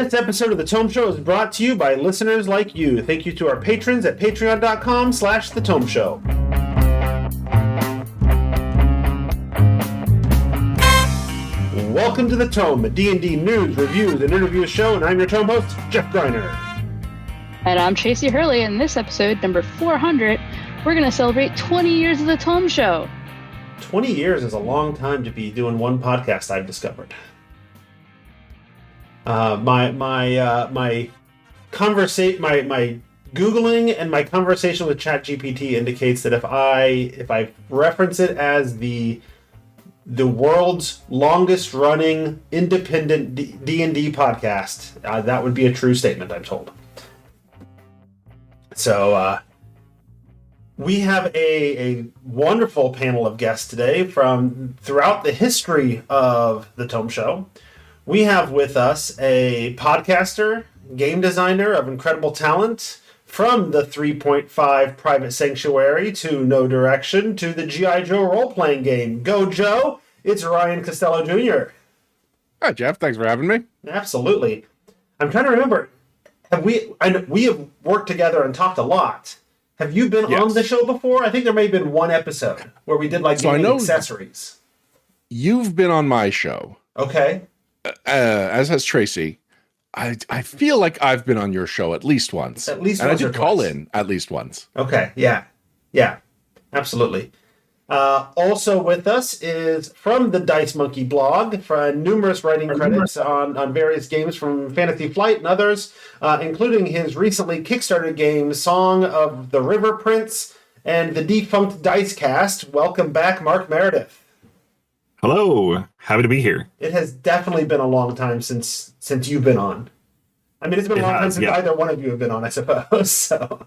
This episode of The Tome Show is brought to you by listeners like you. Thank you to our patrons at patreon.com/The Tome Show. Welcome to The Tome, a D&D news, reviews, and interview show, and I'm your Tome host, Jeff Greiner. And I'm Tracy Hurley. In this episode, number 400, we're going to celebrate 20 years of The Tome Show. 20 years is a long time to be doing one podcast, I've discovered. My Googling and my conversation with ChatGPT indicates that if I reference it as the world's longest running independent D&D podcast, that would be a true statement, I'm told. So we have a wonderful panel of guests today from throughout the history of the Tome Show. We have with us a podcaster, game designer of incredible talent, from the 3.5 Private Sanctuary to No Direction to the G.I. Joe role-playing game. Go Joe! It's Ryan Costello Jr. Hi, Jeff. Thanks for having me. Absolutely. I'm trying to remember. We have worked together and talked a lot. Have you been on the show before? I think there may have been one episode where we did gaming accessories. You've been on my show. Okay. As has Tracy. I feel like I've been on your show at least once. At least once. And I did call in at least once. Okay. Yeah. Absolutely. Also with us is from the Dice Monkey blog, for numerous writing credits on various games from Fantasy Flight and others, including his recently Kickstarter game, Song of the River Prince, and the defunct Dice Cast. Welcome back, Mark Meredith. Hello. Happy to be here. It has definitely been a long time since you've been on. I mean, it's been a long time since either one of you have been on, I suppose. So.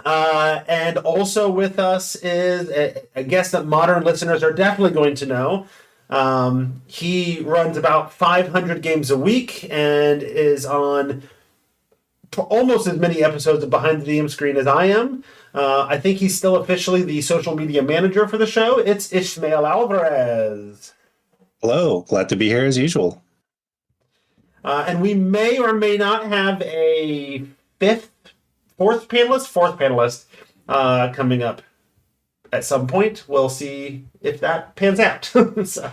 And also with us is a guest that modern listeners are definitely going to know. He runs about 500 games a week and is on almost as many episodes of Behind the DM Screen as I am. I think he's still officially the social media manager for the show. It's Ismael Alvarez. Hello. Glad to be here as usual. And we may or may not have a fourth panelist coming up at some point. We'll see if that pans out. So.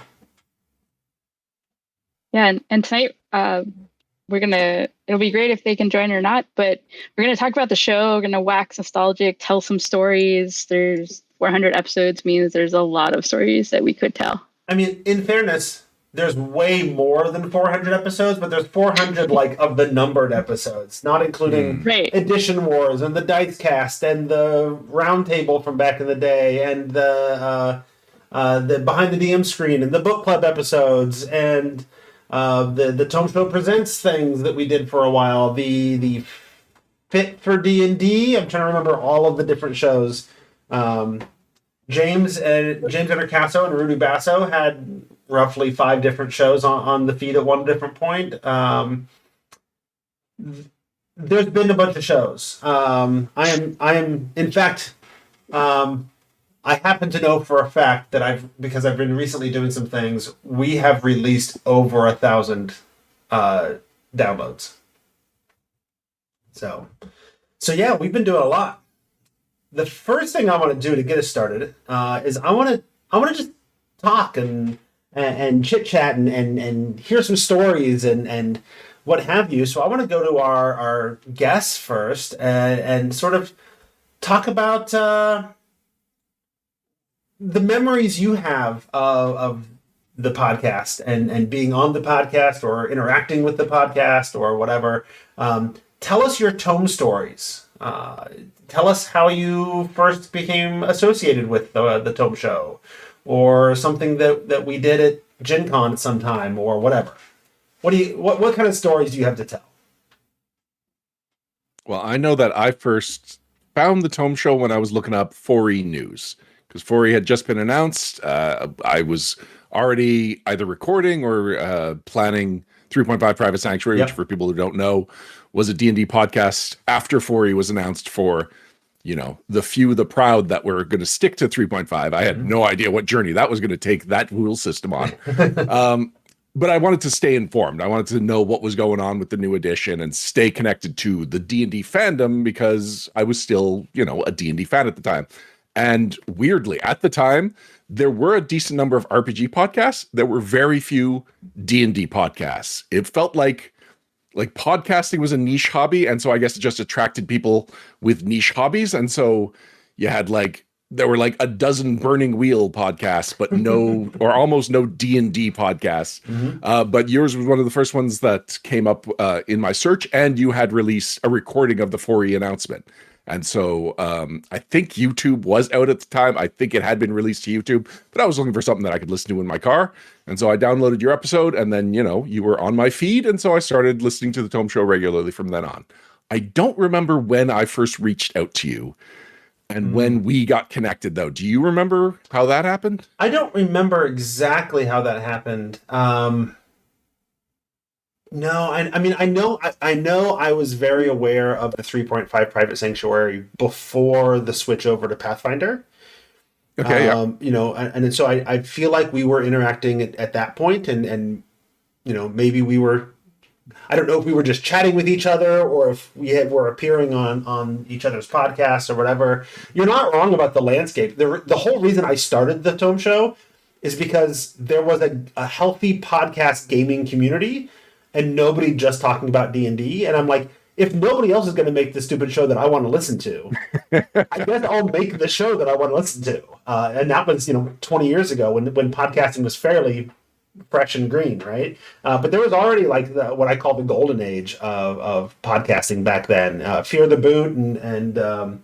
Yeah, and tonight it'll be great if they can join or not, but we're going to talk about the show. We're going to wax nostalgic, tell some stories. There's 400 episodes means there's a lot of stories that we could tell. I mean, in fairness, there's way more than 400 episodes, but there's 400 of the numbered episodes, not including Edition Wars and the Dice Cast and the Roundtable from back in the day and the Behind the DM Screen and the Book Club episodes and the Tome Show Presents things that we did for a while. The Fit for D&D. I'm trying to remember all of the different shows. James Intercasso and Rudy Basso had roughly 5 different shows on the feed at one different point. There's been a bunch of shows. I am in fact, I happen to know for a fact that because I've been recently doing some things, we have released over 1,000 downloads. So yeah, we've been doing a lot. The first thing I want to do to get us started is I want to just talk and chit chat and hear some stories and what have you. So I want to go to our guests first and sort of talk about the memories you have of the podcast and being on the podcast or interacting with the podcast or whatever. Tell us your Tome stories. Tell us how you first became associated with the Tome Show, or something that we did at Gen Con at some time, or whatever. What kind of stories do you have to tell? Well, I know that I first found the Tome Show when I was looking up 4E news, because 4E had just been announced. I was already either recording or planning 3.5 Private Sanctuary, which for people who don't know, was a D&D podcast after 4E was announced for, the few, the proud that were going to stick to 3.5. I had no idea what journey that was going to take that rule system on. but I wanted to stay informed. I wanted to know what was going on with the new edition and stay connected to the D&D fandom because I was still, a D&D fan at the time. And weirdly, at the time, there were a decent number of RPG podcasts. There were very few D&D podcasts. It felt like podcasting was a niche hobby, and so I guess it just attracted people with niche hobbies. And so you had there were a dozen Burning Wheel podcasts, but no, or almost no D&D podcasts. Mm-hmm. But yours was one of the first ones that came up in my search, and you had released a recording of the 4E announcement. And so I think YouTube was out at the time. I think it had been released to YouTube, but I was looking for something that I could listen to in my car. And so I downloaded your episode, and then, you were on my feed. And so I started listening to the Tome Show regularly from then on. I don't remember when I first reached out to you and when we got connected, though. Do you remember how that happened? I don't remember exactly how that happened. No, I know I was very aware of the 3.5 Private Sanctuary before the switch over to Pathfinder. Okay, yeah. And so I feel like we were interacting at that point, and maybe we were, I don't know if we were just chatting with each other or if were appearing on each other's podcasts or whatever. You're not wrong about the landscape. The whole reason I started the Tome Show is because there was a healthy podcast gaming community and nobody just talking about D&D. And I'm like, if nobody else is going to make the stupid show that I want to listen to, I guess I'll make the show that I want to listen to. And that was, 20 years ago when podcasting was fairly fresh and green, right? But there was already what I call the golden age of podcasting back then. Fear the Boot and the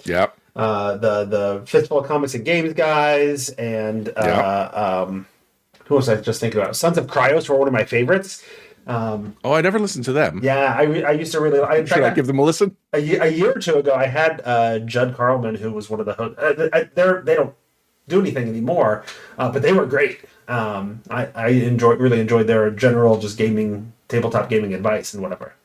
Fistful of Comics and Games guys and who was I just thinking about? Sons of Cryos were one of my favorites. I never listened to them. Yeah, I used to really. Should I give them a listen? A year or two ago, I had Judd Carlman, who was one of the hosts. They don't do anything anymore, but they were great. I really enjoyed their general just tabletop gaming advice and whatever.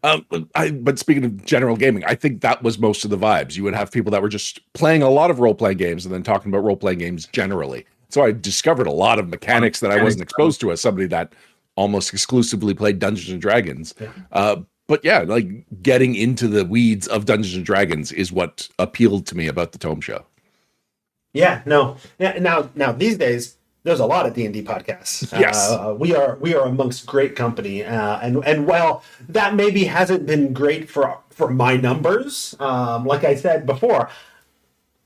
But speaking of general gaming, I think that was most of the vibes. You would have people that were just playing a lot of role-playing games and then talking about role-playing games generally. So I discovered a lot of mechanics that I wasn't exposed to as somebody that almost exclusively played Dungeons and Dragons. Yeah. But yeah, getting into the weeds of Dungeons and Dragons is what appealed to me about the Tome Show. Yeah, no. Yeah, now these days there's a lot of D&D podcasts. Yes. We are amongst great company. And while that maybe hasn't been great for my numbers, like I said before,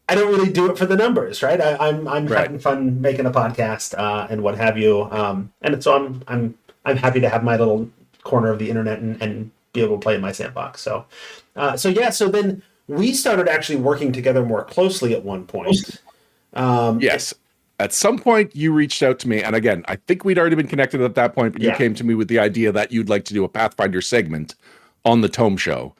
I don't really do it for the numbers, right? I'm having fun making a podcast and what have you, and so I'm happy to have my little corner of the internet and be able to play in my sandbox. So then we started actually working together more closely at one point. Yes, at some point you reached out to me, and again, I think we'd already been connected at that point, but you came to me with the idea that you'd like to do a Pathfinder segment on the Tome Show.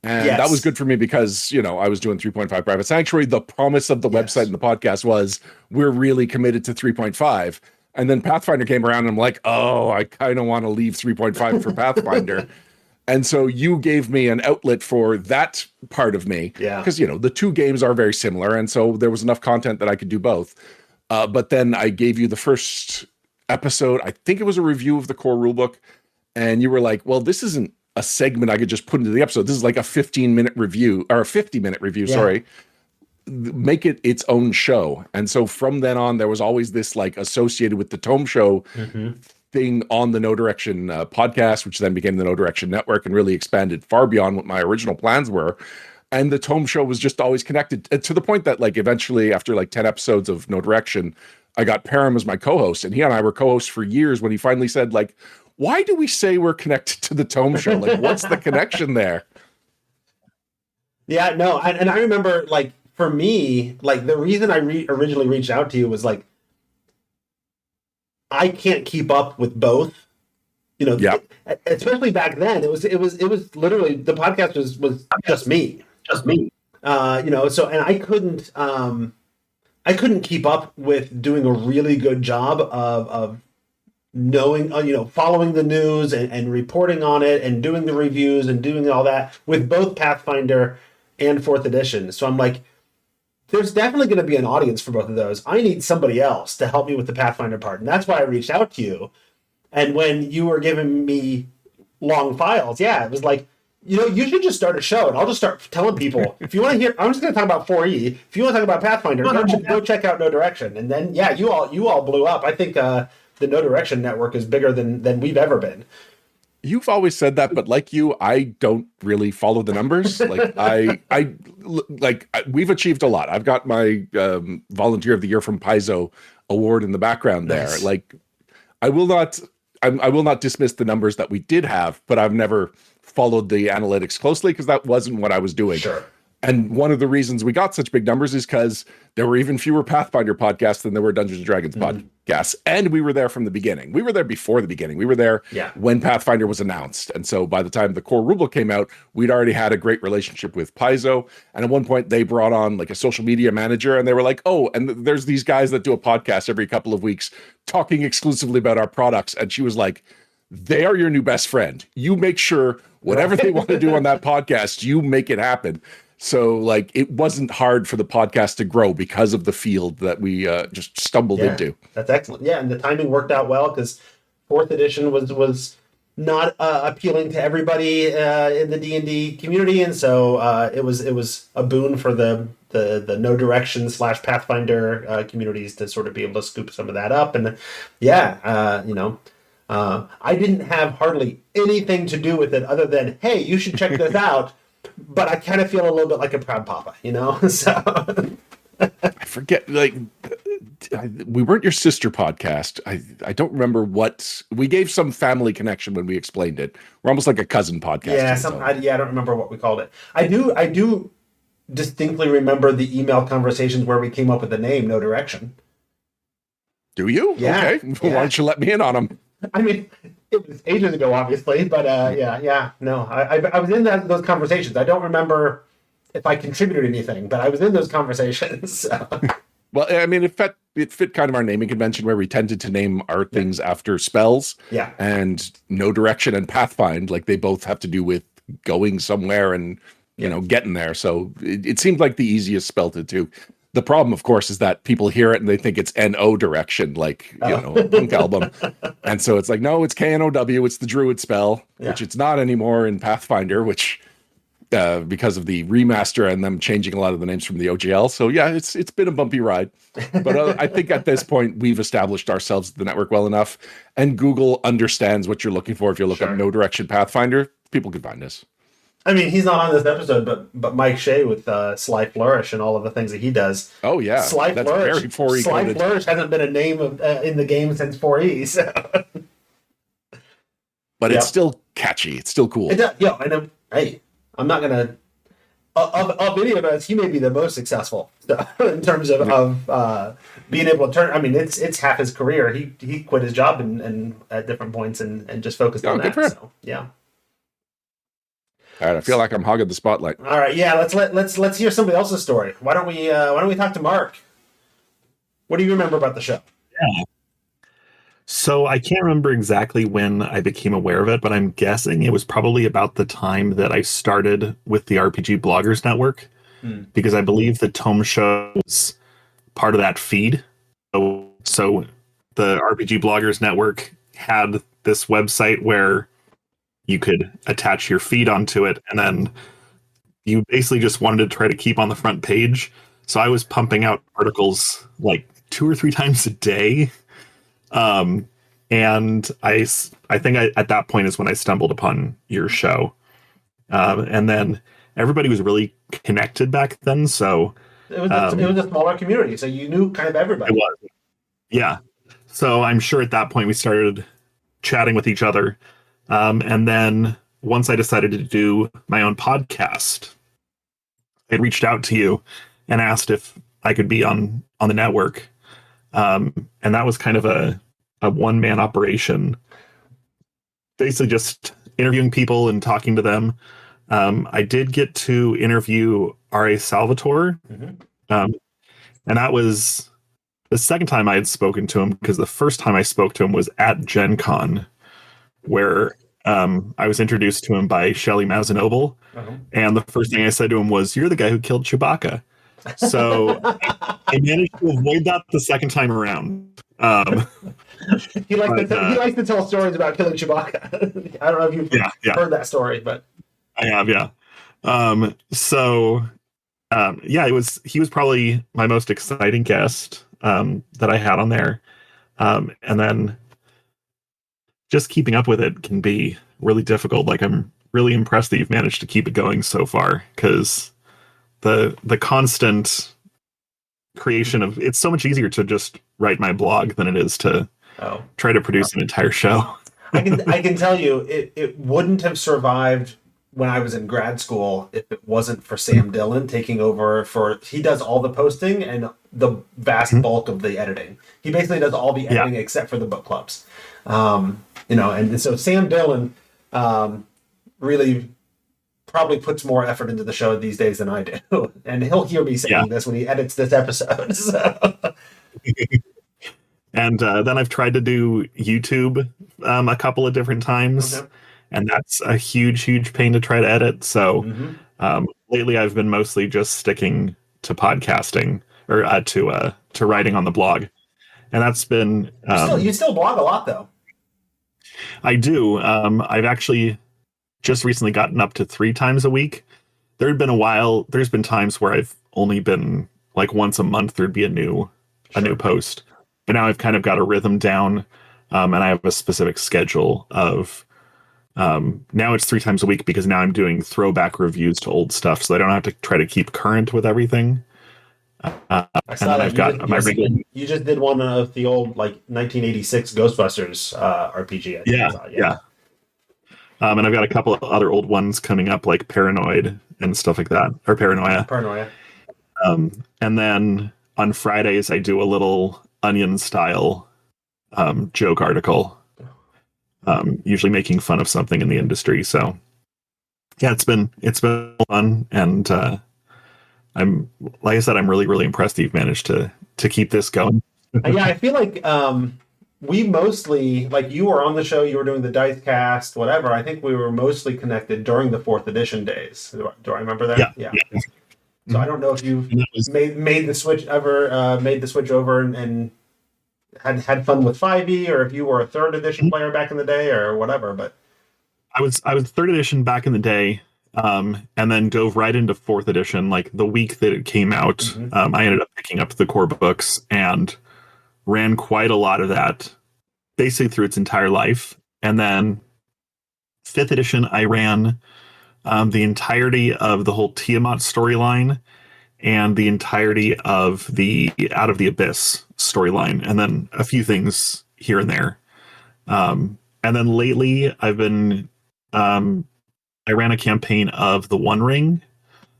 And that was good for me because, I was doing 3.5 Private Sanctuary. The promise of the website and the podcast was we're really committed to 3.5. And then Pathfinder came around and I'm like, oh, I kind of want to leave 3.5 for Pathfinder. And so you gave me an outlet for that part of me. Yeah. Because, the two games are very similar. And so there was enough content that I could do both. But then I gave you the first episode. I think it was a review of the core rulebook. And you were like, well, this isn't a segment I could just put into the episode. This is like a 15-minute review or a 50-minute review. Yeah. Sorry. Make it its own show. And so from then on, there was always this associated with the Tome Show thing on the No Direction podcast, which then became the No Direction Network and really expanded far beyond what my original plans were. And the Tome Show was just always connected to the point that eventually after 10 episodes of No Direction, I got Param as my co-host, and he and I were co-hosts for years when he finally said why do we say we're connected to the Tome Show? What's the connection there? Yeah, no. And I remember, for me, the reason I originally reached out to you was, I can't keep up with both. Especially back then, it was literally, the podcast was just me. So, and I couldn't keep up with doing a really good job of knowing, following the news and reporting on it and doing the reviews and doing all that with both Pathfinder and 4th edition. So I'm like, there's definitely going to be an audience for both of those. I need somebody else to help me with the Pathfinder part. And that's why I reached out to you. And when you were giving me long files, it was like, you should just start a show, and I'll just start telling people, if you want to hear, I'm just going to talk about 4E. If you want to talk about Pathfinder, go check out No Direction. And then, you all blew up. I think the No Direction network is bigger than we've ever been. You've always said that, but like you, I don't really follow the numbers. We've achieved a lot. I've got my Volunteer of the Year from Paizo award in the background there. Nice. Like, I will not dismiss the numbers that we did have, but I've never followed the analytics closely because that wasn't what I was doing. Sure. And one of the reasons we got such big numbers is because there were even fewer Pathfinder podcasts than there were Dungeons & Dragons podcasts. And we were there from the beginning. We were there before the beginning. We were there when Pathfinder was announced. And so by the time the core rulebook came out, we'd already had a great relationship with Paizo. And at one point, they brought on like a social media manager. And they were like, oh, and there's these guys that do a podcast every couple of weeks talking exclusively about our products. And she was like, they are your new best friend. You make sure whatever they want to do on that podcast, you make it happen. So like it wasn't hard for the podcast to grow because of the field that we just stumbled into. That's excellent. Yeah, and the timing worked out well because 4th edition was not appealing to everybody in the D&D community, and so it was a boon for the No Direction / Pathfinder communities to sort of be able to scoop some of that up. And I didn't have hardly anything to do with it other than, hey, you should check this out. But I kind of feel a little bit like a proud papa, So I forget, like, we weren't your sister podcast. I don't remember what we gave some family connection when we explained it. We're almost like a cousin podcast. Yeah, I don't remember what we called it. I do distinctly remember the email conversations where we came up with the name No Direction. Do you? Yeah. Okay. Why don't you let me in on them? I mean, it was ages ago, obviously, but no, I was in those conversations. I don't remember if I contributed anything, but I was in those conversations. So. Well, I mean, it fit kind of our naming convention where we tended to name our things after spells. Yeah. And No Direction and Pathfind, like they both have to do with going somewhere and, getting there. So it seemed like the easiest spell to do. The problem, of course, is that people hear it and they think it's N-O Direction, like, a punk album. And so it's like, no, it's K-N-O-W. It's the Druid spell, which it's not anymore in Pathfinder, which because of the remaster and them changing a lot of the names from the OGL. So yeah, it's been a bumpy ride. But I think at this point, we've established ourselves at the network well enough. And Google understands what you're looking for. If you look up No Direction Pathfinder, people can find us. I mean, he's not on this episode, but Mike Shea with Sly Flourish and all of the things that he does. Oh yeah, Sly Flourish hasn't been a name in the game since 4E. So. But it's still catchy. It's still cool. And hey, I'm not gonna. Of any of us, he may be the most successful in terms of being able to turn. I mean, it's half his career. He quit his job and at different points and just focused on that. So, yeah. All right, I feel like I'm hogging the spotlight. All right, yeah, let's hear somebody else's story. Why don't we talk to Mark? What do you remember about the show? Yeah. So I can't remember exactly when I became aware of it, but I'm guessing it was probably about the time that I started with the RPG Bloggers Network, because I believe the Tome Show was part of that feed. So the RPG Bloggers Network had this website where you could attach your feed onto it, and then you basically just wanted to try to keep on the front page. So I was pumping out articles like 2 or 3 times a day. And I think at that point is when I stumbled upon your show. And then everybody was really connected back then. So it was a smaller community. So you knew kind of everybody. It was. Yeah. So I'm sure at that point we started chatting with each other. And then once I decided to do my own podcast, I reached out to you and asked if I could be on the network. And that was kind of a one-man operation, basically just interviewing people and talking to them. I did get to interview R.A. Salvatore. And that was the second time I had spoken to him, because the first time I spoke to him was at Gen Con, where I was introduced to him by Shelley Mazanoble. And the first thing I said to him was, "You're the guy who killed Chewbacca." So I managed to avoid that the second time around. He likes to tell stories about killing Chewbacca. I don't know if you've heard that story, but I have, yeah. He was probably my most exciting guest that I had on there. And then just keeping up with it can be really difficult. Like, I'm really impressed that you've managed to keep it going so far, because the constant creation of it's so much easier to just write my blog than it is to try to produce an entire show. I can tell you it wouldn't have survived when I was in grad school if it wasn't for Sam Dillon taking over he does all the posting and the vast bulk of the editing. He basically does all the editing except for the book clubs. And so Sam Dillon really probably puts more effort into the show these days than I do. And he'll hear me saying this when he edits this episode. So. And then I've tried to do YouTube a couple of different times. Okay. And that's a huge pain to try to edit. So lately I've been mostly just sticking to podcasting or to writing on the blog. And that's been... you still blog a lot, though. I do. I've actually just recently gotten up to 3 times a week. There's been times where I've only been like once a month there'd be a new post. But now I've kind of got a rhythm down, and I have a specific schedule of... now it's 3 times a week because now I'm doing throwback reviews to old stuff, so I don't have to try to keep current with everything. I saw that you just did one of the old 1986 Ghostbusters RPG. Yeah. And I've got a couple of other old ones coming up, like Paranoid and stuff like that, or Paranoia. And then on Fridays I do a little Onion style joke article. Usually making fun of something in the industry. So yeah, it's been fun, and I'm like I said, I'm really impressed that you've managed to keep this going. Yeah, I feel like we mostly, like, you were on the show, you were doing the Dice Cast, whatever. I think we were mostly connected during the 4th edition days. Do I remember that? Yeah. So I don't know if you've made the switch over and had fun with 5e, or if you were a 3rd edition player back in the day or whatever. But I was 3rd edition back in the day, and then dove right into 4th edition. Like the week that it came out, I ended up picking up the core books and ran quite a lot of that basically through its entire life. And then 5th edition, I ran the entirety of the whole Tiamat storyline and the entirety of the Out of the Abyss storyline, and then a few things here and there. And then lately, I've been I ran a campaign of the One Ring.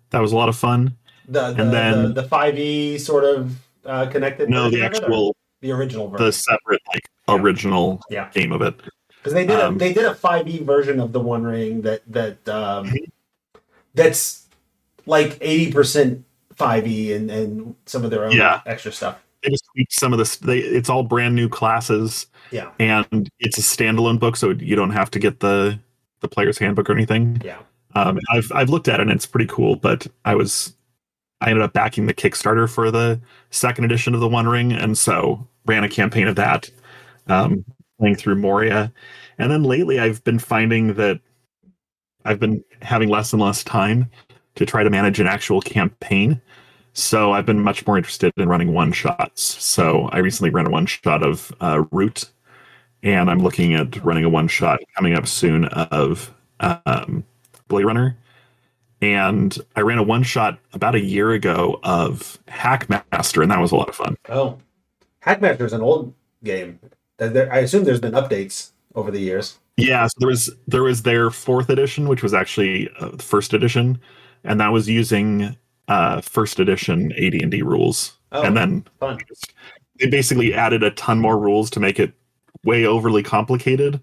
That was a lot of fun. The 5e sort of connected. No, the original version. The separate original game of it. Because they did a 5e version of the One Ring that's like 80% 5e and some of their own extra stuff. They just tweaked some of this. It's all brand new classes. Yeah. And it's a standalone book, so you don't have to get the player's handbook or anything. Yeah. I've looked at it and it's pretty cool, but I ended up backing the Kickstarter for the 2nd edition of the One Ring, and so ran a campaign of that, playing through Moria. And then lately I've been finding that I've been having less and less time to try to manage an actual campaign. So I've been much more interested in running one-shots. So I recently ran a one-shot of Root, and I'm looking at running a one-shot coming up soon of Blade Runner. And I ran a one-shot about a year ago of Hackmaster, and that was a lot of fun. Oh, Hackmaster is an old game. I assume there's been updates over the years. Yeah, so there was their 4th edition, which was actually the 1st edition, and that was using 1st edition AD&D rules. Oh, and then fun. They basically added a ton more rules to make it way overly complicated,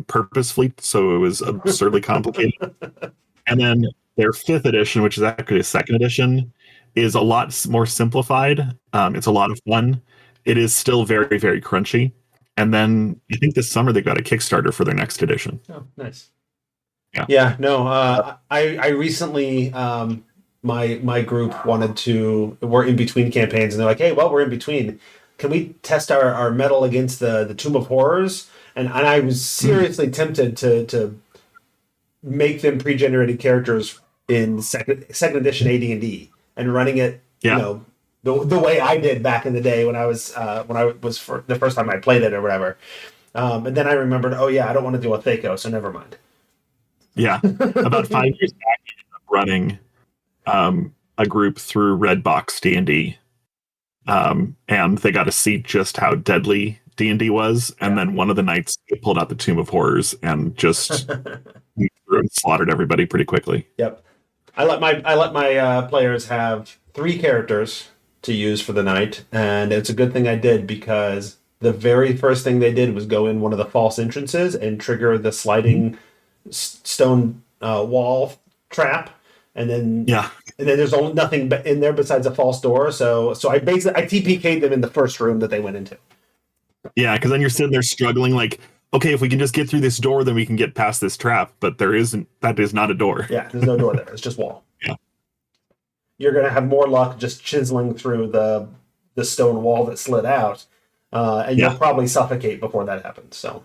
purposefully, so it was absurdly complicated. And then their 5th edition, which is actually a 2nd edition, is a lot more simplified. It's a lot of fun. It is still very, very crunchy. And then I think this summer they got a Kickstarter for their next edition. Oh, nice. Yeah. No, I recently, my group we're in between campaigns, and they're like, hey, well, we're in between. can we test our metal against the Tomb of Horrors? And I was seriously tempted to make them pre-generated characters in second edition AD&D and running it, the way I did back in the day when I was for the first time I played it or whatever. And then I remembered, I don't want to do a Thaco, so never mind. Yeah, about 5 years back, I ended up running a group through Redbox D&D, and they got to see just how deadly D&D was. And then one of the nights, they pulled out the Tomb of Horrors and just slaughtered everybody pretty quickly. Yep, I let my players have 3 characters to use for the night, and it's a good thing I did, because the very first thing they did was go in one of the false entrances and trigger the sliding stone wall trap, and then there's only nothing in there besides a false door. So I TPK'd them in the first room that they went into. Yeah, because then you're sitting there struggling, like, okay, if we can just get through this door, then we can get past this trap. But that is not a door. Yeah, there's no door there. It's just wall. Yeah, you're gonna have more luck just chiseling through the stone wall that slid out, and you'll probably suffocate before that happens. So,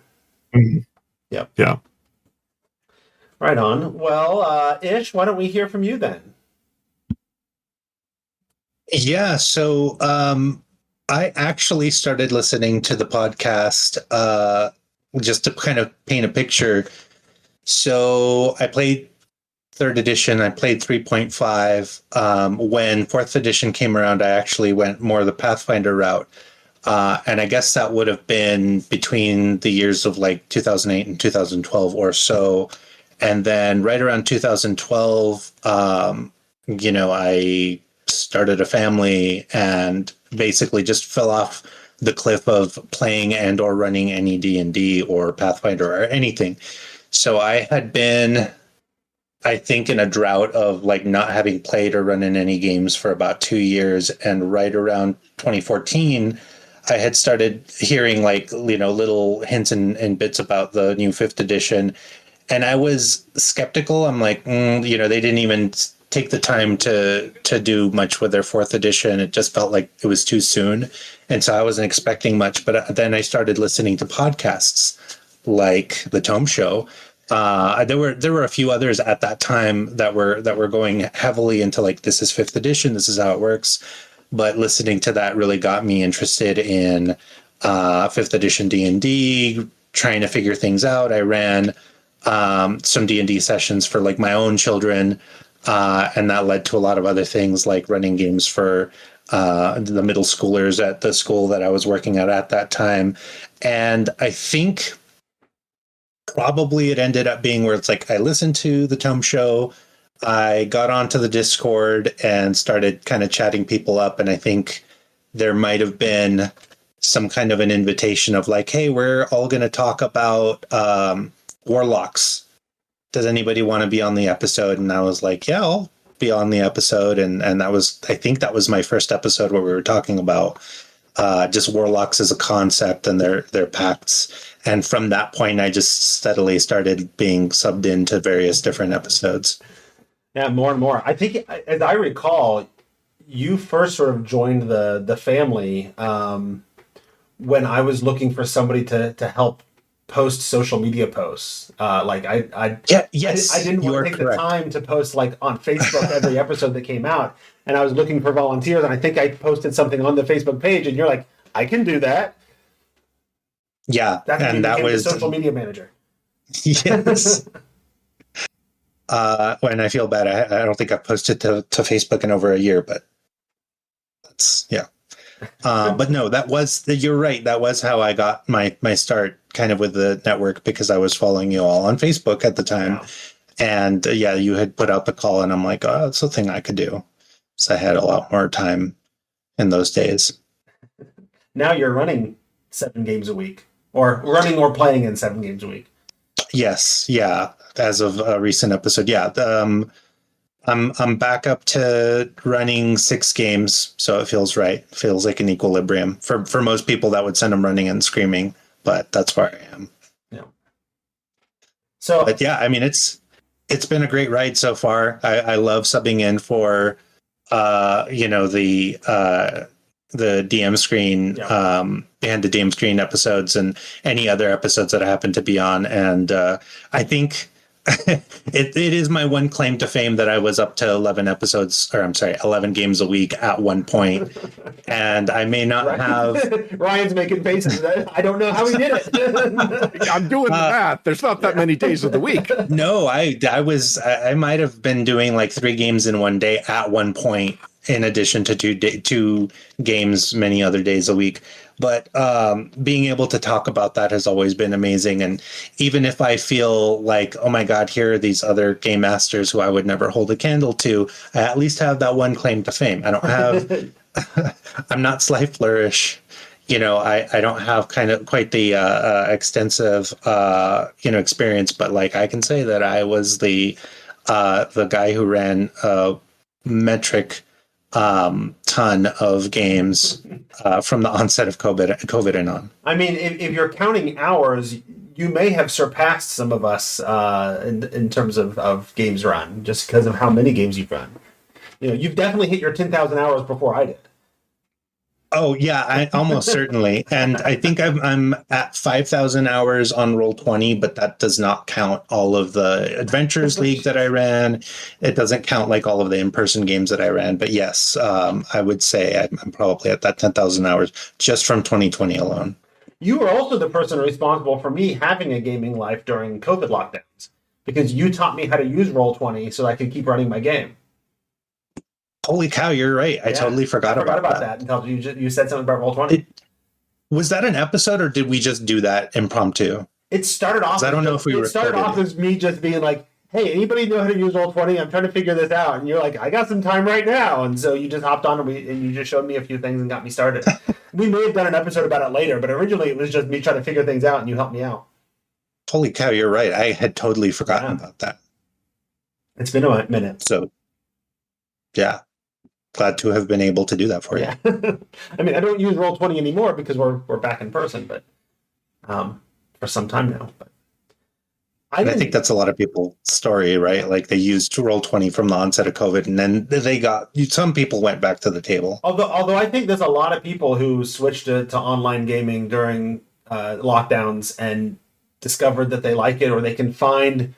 yeah. Right on. Well, Ish, why don't we hear from you then? Yeah, so I actually started listening to the podcast just to kind of paint a picture. So I played 3rd edition. I played 3.5. When 4th edition came around, I actually went more the Pathfinder route. And I guess that would have been between the years of like 2008 and 2012 or so. And then right around 2012, I started a family and basically just fell off the cliff of playing and or running any D&D or Pathfinder or anything. So I had been, I think, in a drought of like not having played or run in any games for about 2 years. And right around 2014, I had started hearing like, little hints and bits about the new 5th edition. And I was skeptical. I'm like, they didn't even take the time to do much with their 4th edition. It just felt like it was too soon. And so I wasn't expecting much. But then I started listening to podcasts like the Tome Show. There were a few others at that time that were going heavily into like, this is 5th edition, this is how it works. But listening to that really got me interested in 5th edition D&D, trying to figure things out. I ran some D&D sessions for like my own children, and that led to a lot of other things like running games for the middle schoolers at the school that I was working at that time. And I think probably it ended up being where it's like I listened to the Tome Show, I got onto the Discord and started kind of chatting people up, and I think there might have been some kind of an invitation of like, hey, we're all going to talk about warlocks. Does anybody want to be on the episode? And I was like, yeah, I'll be on the episode. And I think that was my first episode where we were talking about just warlocks as a concept and their pacts. And from that point, I just steadily started being subbed into various different episodes. Yeah, more and more. I think, as I recall, you first sort of joined the family when I was looking for somebody to help post social media posts. I didn't want to take the time to post like on Facebook every episode that came out, and I was looking for volunteers, and I think I posted something on the Facebook page, and you're like, I can do that. Yeah, and that was the social media manager. Yes. When I feel bad, I don't think I've posted to Facebook in over a year, but that's but no, you're right. That was how I got my start kind of with the network, because I was following you all on Facebook at the time. Wow. And you had put out the call, and I'm like, oh, that's the thing I could do. So I had a lot more time in those days. Now you're running 7 games a week, or running or playing in 7 games a week. Yes. Yeah. As of a recent episode. Yeah. I'm back up to running 6 games, so it feels right. It feels like an equilibrium. For most people, that would send them running and screaming, but that's where I am. Yeah. So, but yeah, I mean, it's been a great ride so far. I love subbing in for, the the DM screen, behind the DM screen episodes and any other episodes that I happen to be on. And I think it is my one claim to fame that I was up to 11 games a week at one point. And I may not have... Ryan's making faces. I don't know how he did it. I'm doing the math. There's not that many days of the week. No, I might have been doing like 3 games in one day at one point, in addition to two games many other days a week. But being able to talk about that has always been amazing. And even if I feel like, oh my God, here are these other game masters who I would never hold a candle to, I at least have that one claim to fame. I don't have, I'm not Sly Flourish. I don't have kind of quite the extensive, experience, but like I can say that I was the guy who ran a metric ton of games from the onset of COVID and on. I mean, if you're counting hours, you may have surpassed some of us in terms of games run, just because of how many games you've run. You've definitely hit your 10,000 hours before I did. Oh yeah, I almost certainly, and I think I'm at 5,000 hours on Roll20, but that does not count all of the Adventures League that I ran. It doesn't count like all of the in-person games that I ran. But yes, I would say I'm probably at that 10,000 hours just from 2020 alone. You were also the person responsible for me having a gaming life during COVID lockdowns, because you taught me how to use Roll20 so I could keep running my game. Holy cow, you're right. I totally forgot about that until you said something about Roll20. Was that an episode, or did we just do that impromptu? It started off. I don't know if we started off as me just being like, "Hey, anybody know how to use Roll20? I'm trying to figure this out." And you're like, "I got some time right now," and so you just hopped on and you just showed me a few things and got me started. We may have done an episode about it later, but originally it was just me trying to figure things out, and you helped me out. Holy cow, you're right. I had totally forgotten about that. It's been a minute. So, yeah. Glad to have been able to do that for you. I mean, I don't use Roll20 anymore because we're back in person, but for some time now. But I think that's a lot of people's story, right? Like they used Roll20 from the onset of COVID, and then some people went back to the table. Although I think there's a lot of people who switched to online gaming during lockdowns and discovered that they like it, or they can find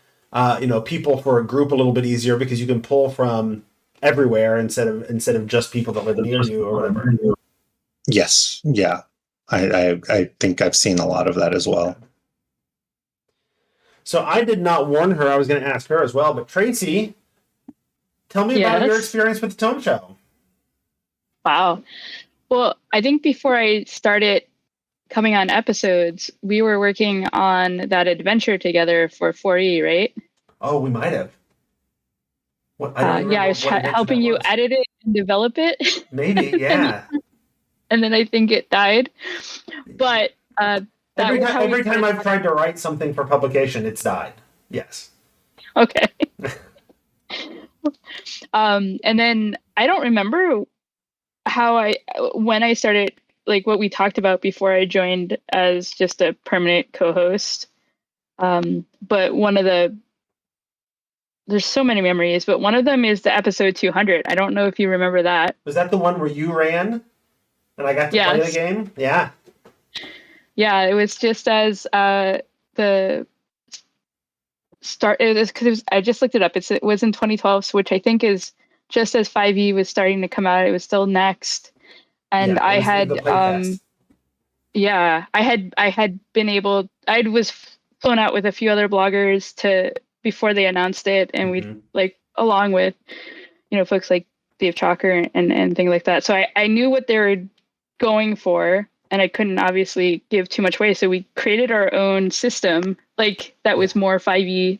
people for a group a little bit easier because you can pull from everywhere instead of just people that live near you or whatever. Yes. Yeah. I think I've seen a lot of that as well. So I did not warn her I was going to ask her as well, but Tracy, tell me about your experience with the Tome Show. Wow. Well, I think before I started coming on episodes, we were working on that adventure together for 4E, right? Oh, we might have. I was helping you edit it and develop it. Maybe, yeah. and then I think it died. But every time I've tried to write something for publication, it's died. Yes. Okay. And then I don't remember when I started, like what we talked about before I joined as just a permanent co-host. But there's so many memories, but one of them is the episode 200. I don't know if you remember that. Was that the one where you ran and I got to play the game? Yeah. Yeah, it was just as the start. It was because I just looked it up. It was in 2012, which I think is just as 5e was starting to come out. It was still next, and I had was flown out with a few other bloggers before they announced it, and we'd along with folks like Dave Chalker and things like that. So I knew what they were going for, and I couldn't obviously give too much away. So we created our own system that was more 5e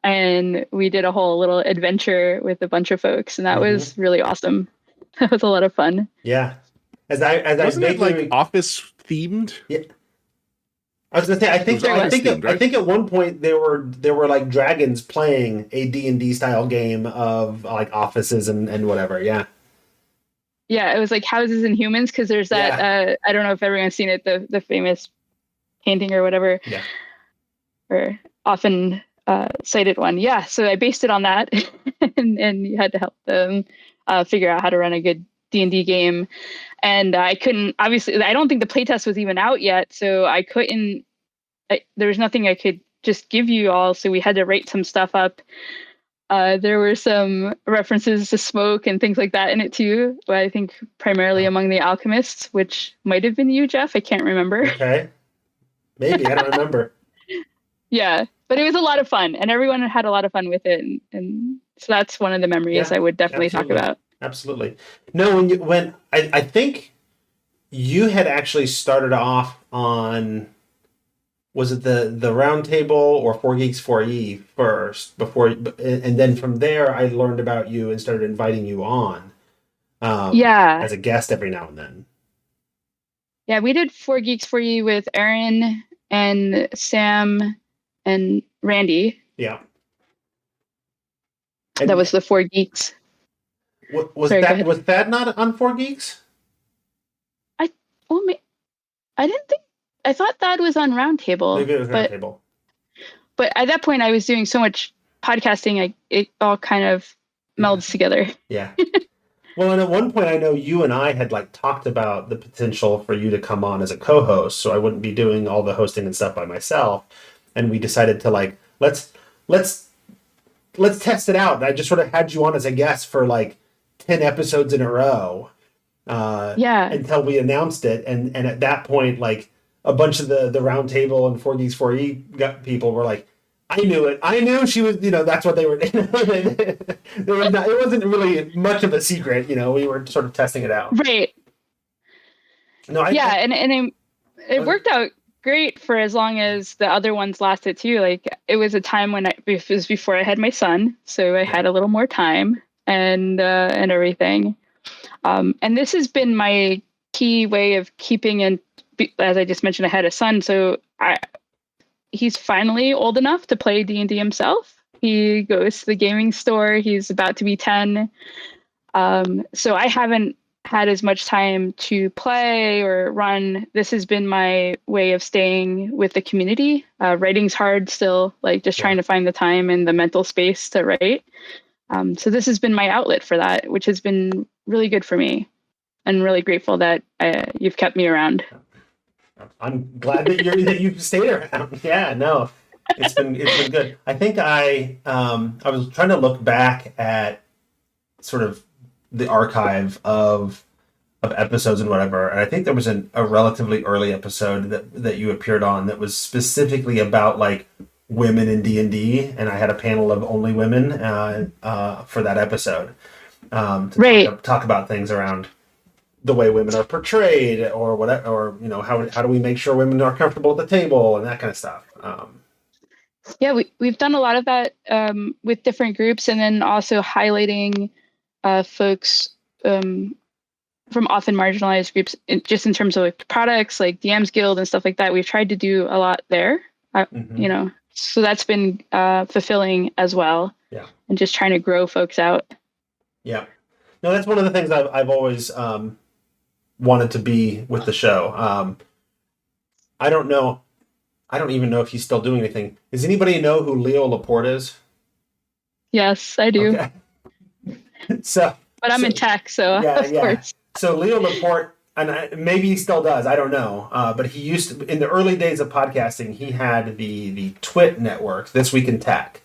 and we did a whole little adventure with a bunch of folks, and that was really awesome. That was a lot of fun. Yeah. Wasn't it office themed? Yeah. I was gonna say, I think at one point there were like dragons playing a D&D style game of like offices and whatever. Yeah. Yeah, it was like Houses and Humans, because there's that. I don't know if everyone's seen it, the famous painting or whatever. Yeah. Or often cited one. Yeah. So I based it on that, and you had to help them figure out how to run a good D&D game. And I couldn't, obviously, I don't think the playtest was even out yet. So there was nothing I could just give you all. So we had to write some stuff up. There were some references to smoke and things like that in it too. But I think primarily among the alchemists, which might have been you, Jeff. I can't remember. Okay. Maybe, I don't remember. Yeah, but it was a lot of fun, and everyone had a lot of fun with it, and so that's one of the memories I would definitely talk about. Absolutely. No, when I think you had actually started off on, was it the round table or 4Geeks 4E first before, and then from there I learned about you and started inviting you on, as a guest every now and then. Yeah, we did 4Geeks 4E with Aaron and Sam and Randy. Yeah. And that was the 4Geeks. Was that not on 4Geeks? I thought that was on Roundtable. Maybe it was Roundtable. But at that point, I was doing so much podcasting, it all kind of melds together. Yeah. Well, and at one point, I know you and I had talked about the potential for you to come on as a co-host, so I wouldn't be doing all the hosting and stuff by myself. And we decided to let's test it out. And I just sort of had you on as a guest for 10 episodes in a row. Until we announced it, and at that point, a bunch of the round table and 4Geeks 4E people were like, I knew it. I knew she was, that's what they were. It wasn't really much of a secret, we were sort of testing it out. Right. No, and it worked out great for as long as the other ones lasted too. It was a time when it was before I had my son, so I had a little more time and everything. And this has been my key way of keeping in, as I just mentioned, I had a son, so he's finally old enough to play D&D himself. He goes to the gaming store. He's about to be 10. So I haven't had as much time to play or run. This has been my way of staying with the community. Writing's hard still, trying to find the time and the mental space to write. So this has been my outlet for that, which has been really good for me. And really grateful that you've kept me around. I'm glad that you've stayed around. Yeah, no, it's been good. I think I was trying to look back at sort of the archive of episodes and whatever, and I think there was a relatively early episode that you appeared on that was specifically about women in D&D, and I had a panel of only women for that episode to talk about things around the way women are portrayed, or whatever, or how do we make sure women are comfortable at the table and that kind of stuff. We've done a lot of that with different groups, and then also highlighting folks from often marginalized groups, just in terms of products like DM's Guild and stuff like that. We've tried to do a lot there, so that's been fulfilling as well. Yeah, and just trying to grow folks out. Yeah, no, that's one of the things I've always wanted to be with the show. I don't even know if he's still doing anything. Does anybody know who Leo Laporte is? Yes, I do. Okay. But I'm in tech, so of course. So Leo Laporte, and maybe he still does, I don't know. But he used to, in the early days of podcasting, he had the Twit network, This Week in Tech.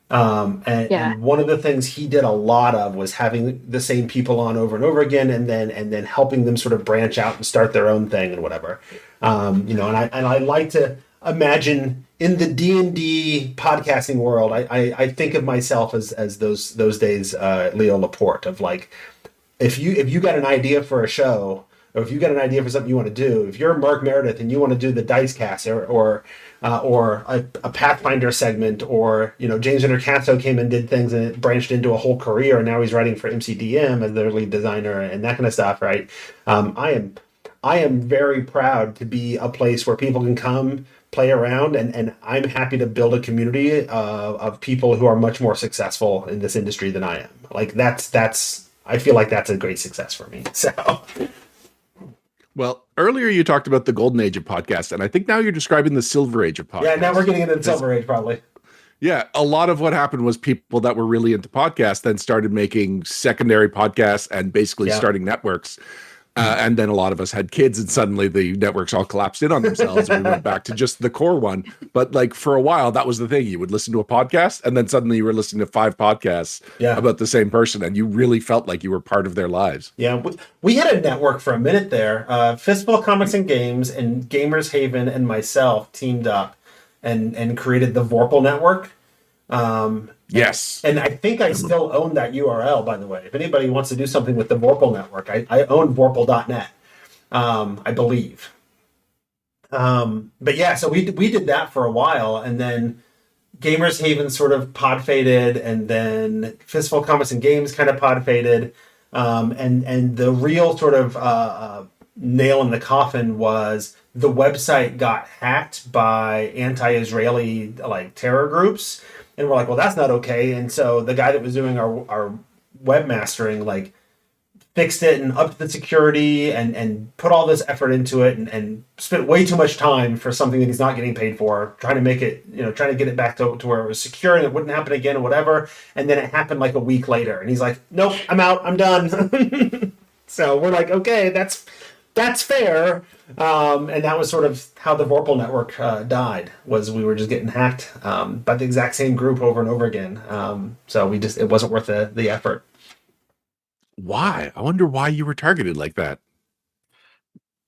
And one of the things he did a lot of was having the same people on over and over again, and then helping them sort of branch out and start their own thing and whatever. And I like to imagine in the D&D podcasting world, I think of myself as those days, Leo Laporte, of if you got an idea for a show, or if you got an idea for something you want to do, if you're Mark Meredith and you want to do the Dice Cast or a Pathfinder segment, or James Intercasso came and did things and it branched into a whole career, and now he's writing for MCDM as their lead designer and that kind of stuff, right? I am very proud to be a place where people can come play around, and I'm happy to build a community of people who are much more successful in this industry than I am. That's I feel like that's a great success for me. So. Well, earlier you talked about the golden age of podcasts, and I think now you're describing the silver age of podcasts. Yeah, now we're getting into the silver age, probably. Yeah, a lot of what happened was people that were really into podcasts then started making secondary podcasts and basically starting networks. And then a lot of us had kids, and suddenly the networks all collapsed in on themselves, and we went back to just the core one. But like for a while, that was the thing. You would listen to a podcast, and then suddenly you were listening to 5 podcasts about the same person, and you really felt like you were part of their lives. Yeah, we had a network for a minute there. Fistful of Comics and Games and Gamers Haven and myself teamed up and created the Vorpal Network. Yes. And I think I still own that URL, by the way. If anybody wants to do something with the Vorpal Network, I own Vorpal.net, I believe. But yeah, so we did that for a while, and then Gamers Haven sort of pod faded, and then Fistful of Comics and Games kind of pod faded. And the real sort of nail in the coffin was the website got hacked by anti-Israeli like terror groups. And we're like, well, that's not okay. And so the guy that was doing our webmastering, like, fixed it and upped the security and put all this effort into it and spent way too much time for something that he's not getting paid for, trying to make it, trying to get it back to where it was secure and it wouldn't happen again or whatever. And then it happened like a week later. And he's like, nope, I'm out. I'm done. So we're like, okay, that's fair. And that was sort of how the Vorpal network died, was we were just getting hacked by the exact same group over and over again. So it wasn't worth the effort. Why? I wonder why you were targeted like that.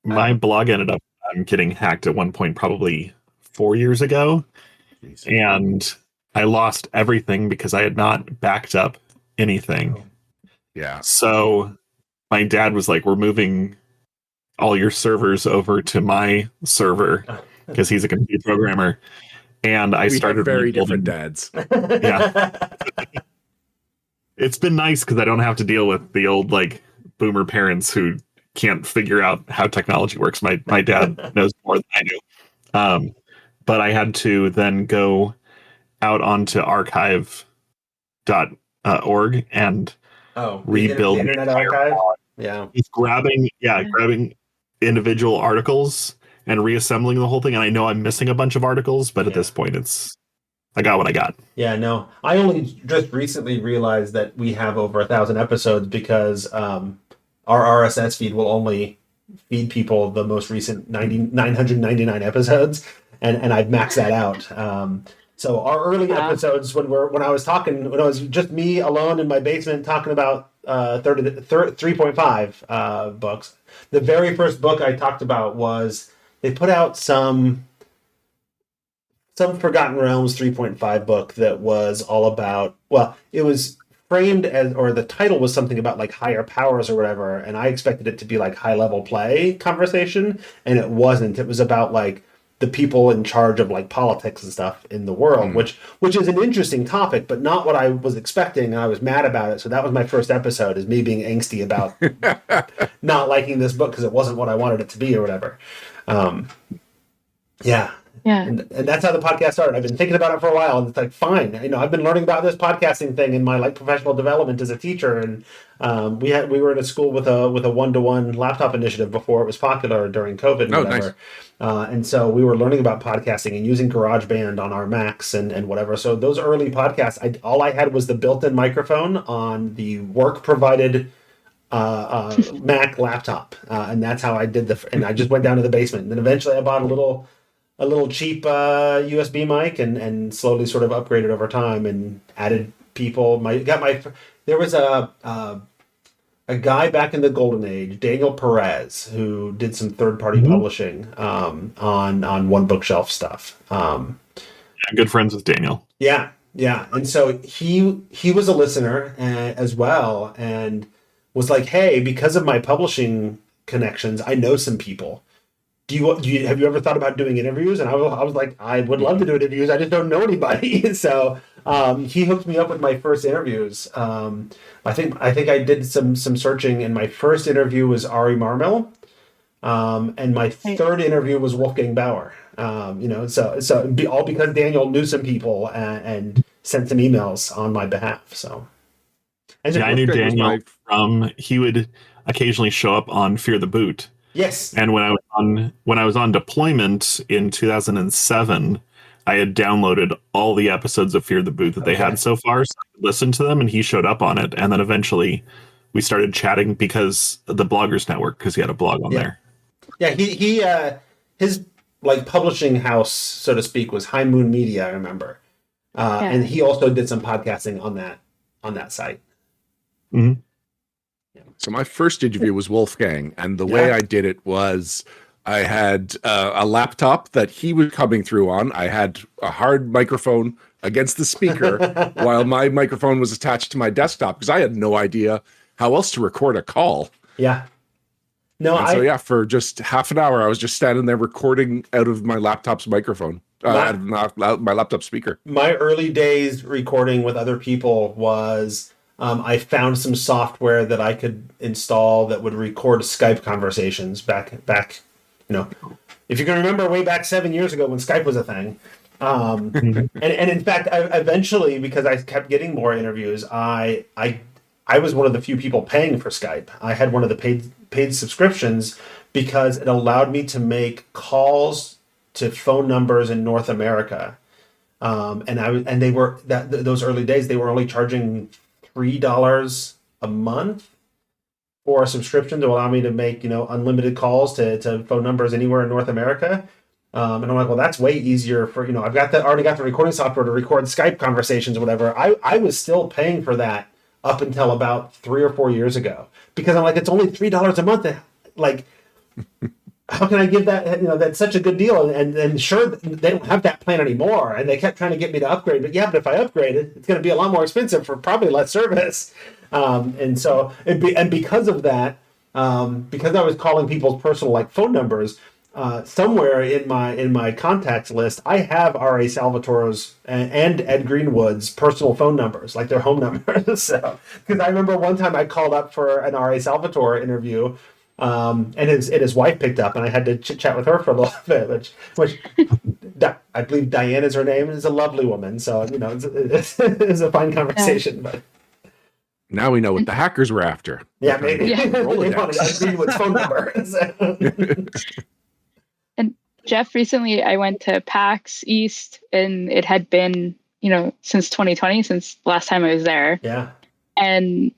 My blog ended up getting hacked at one point, probably 4 years ago. Jeez. And I lost everything because I had not backed up anything. Yeah. So my dad was like, we're moving all your servers over to my server because he's a computer programmer. And I started very rebuilding. different dads. Yeah. It's been nice because I don't have to deal with the old like boomer parents who can't figure out how technology works. My dad knows more than I do. But I had to then go out onto archive.org and rebuild the Internet Archive. Yeah. It's grabbing individual articles and reassembling the whole thing. And I know I'm missing a bunch of articles, but at this point I got what I got. Yeah, no. I only just recently realized that we have over 1,000 episodes because our RSS feed will only feed people the most recent 999 episodes, and I've maxed that out. So our early episodes, when I was just me alone in my basement talking about 3.5 books, the very first book I talked about was they put out some Forgotten Realms 3.5 book that was all about, well, it was framed as, or the title was something about like higher powers or whatever, and I expected it to be like high level play conversation, and it wasn't. It was about like the people in charge of like politics and stuff in the world, which is an interesting topic, but not what I was expecting, and I was mad about it. So that was my first episode, is me being angsty about not liking this book because it wasn't what I wanted it to be or whatever. Yeah. And that's how the podcast started. I've been thinking about it for a while, and it's like, fine. I've been learning about this podcasting thing in my like professional development as a teacher, and we were in a school with a 1-to-1 laptop initiative before it was popular during COVID and whatever. Nice. And so we were learning about podcasting and using GarageBand on our Macs and whatever. So those early podcasts, all I had was the built-in microphone on the work provided Mac laptop, and that's how I did and I just went down to the basement. And then eventually I bought a little cheap USB mic and slowly sort of upgraded over time and added people. There was a guy back in the golden age, Daniel Perez, who did some third-party publishing on One Bookshelf stuff. I'm good friends with Daniel. Yeah. And so he was a listener as well, and was like, hey, because of my publishing connections, I know some people. Have you ever thought about doing interviews? And I was like, I would love to do interviews. I just don't know anybody. So he hooked me up with my first interviews. I think I did some searching, and my first interview was Ari Marmel, and my third interview was Wolfgang Bauer. So all because Daniel knew some people and sent some emails on my behalf. So I knew Daniel from, he would occasionally show up on Fear the Boot. Yes. And when I was on deployment in 2007, I had downloaded all the episodes of Fear the Boot that they had so far, so I listened to them, and he showed up on it. And then eventually we started chatting because of the Bloggers Network, because he had a blog on there. Yeah, he his like publishing house, so to speak, was High Moon Media, I remember. And he also did some podcasting on that site. Mm-hmm. So my first interview was Wolfgang, and the way I did it was I had a laptop that he was coming through on. I had a hard microphone against the speaker while my microphone was attached to my desktop because I had no idea how else to record a call. Yeah. No, and for just half an hour, I was just standing there recording out of my laptop's microphone, out of my laptop speaker. My early days recording with other people was I found some software that I could install that would record Skype conversations back. If you can remember way back 7 years ago when Skype was a thing. And in fact, I eventually, because I kept getting more interviews, I was one of the few people paying for Skype. I had one of the paid subscriptions because it allowed me to make calls to phone numbers in North America. And they were those early days, they were only charging $3 a month for a subscription to allow me to make, unlimited calls to phone numbers anywhere in North America. And I'm like, well, that's way easier for, I've already got the recording software to record Skype conversations or whatever. I was still paying for that up until about 3 or 4 years ago, because I'm like, it's only $3 a month. Like, how can I give that? That's such a good deal. And sure, they don't have that plan anymore. And they kept trying to get me to upgrade. But if I upgrade it, it's going to be a lot more expensive for probably less service. And because of that, because I was calling people's personal phone numbers, somewhere in my contacts list, I have R.A. Salvatore's and Ed Greenwood's personal phone numbers, like their home numbers. So, because I remember one time I called up for an R.A. Salvatore interview, and his wife picked up, and I had to chit chat with her for a little bit, which I believe Diane is her name, is a lovely woman. So it's a fine conversation, but. Now we know what the hackers were after. Yeah, maybe. They wanted Ed Greenwood's phone number. And Jeff, recently I went to PAX East, and it had been, since 2020, since last time I was there. Yeah. And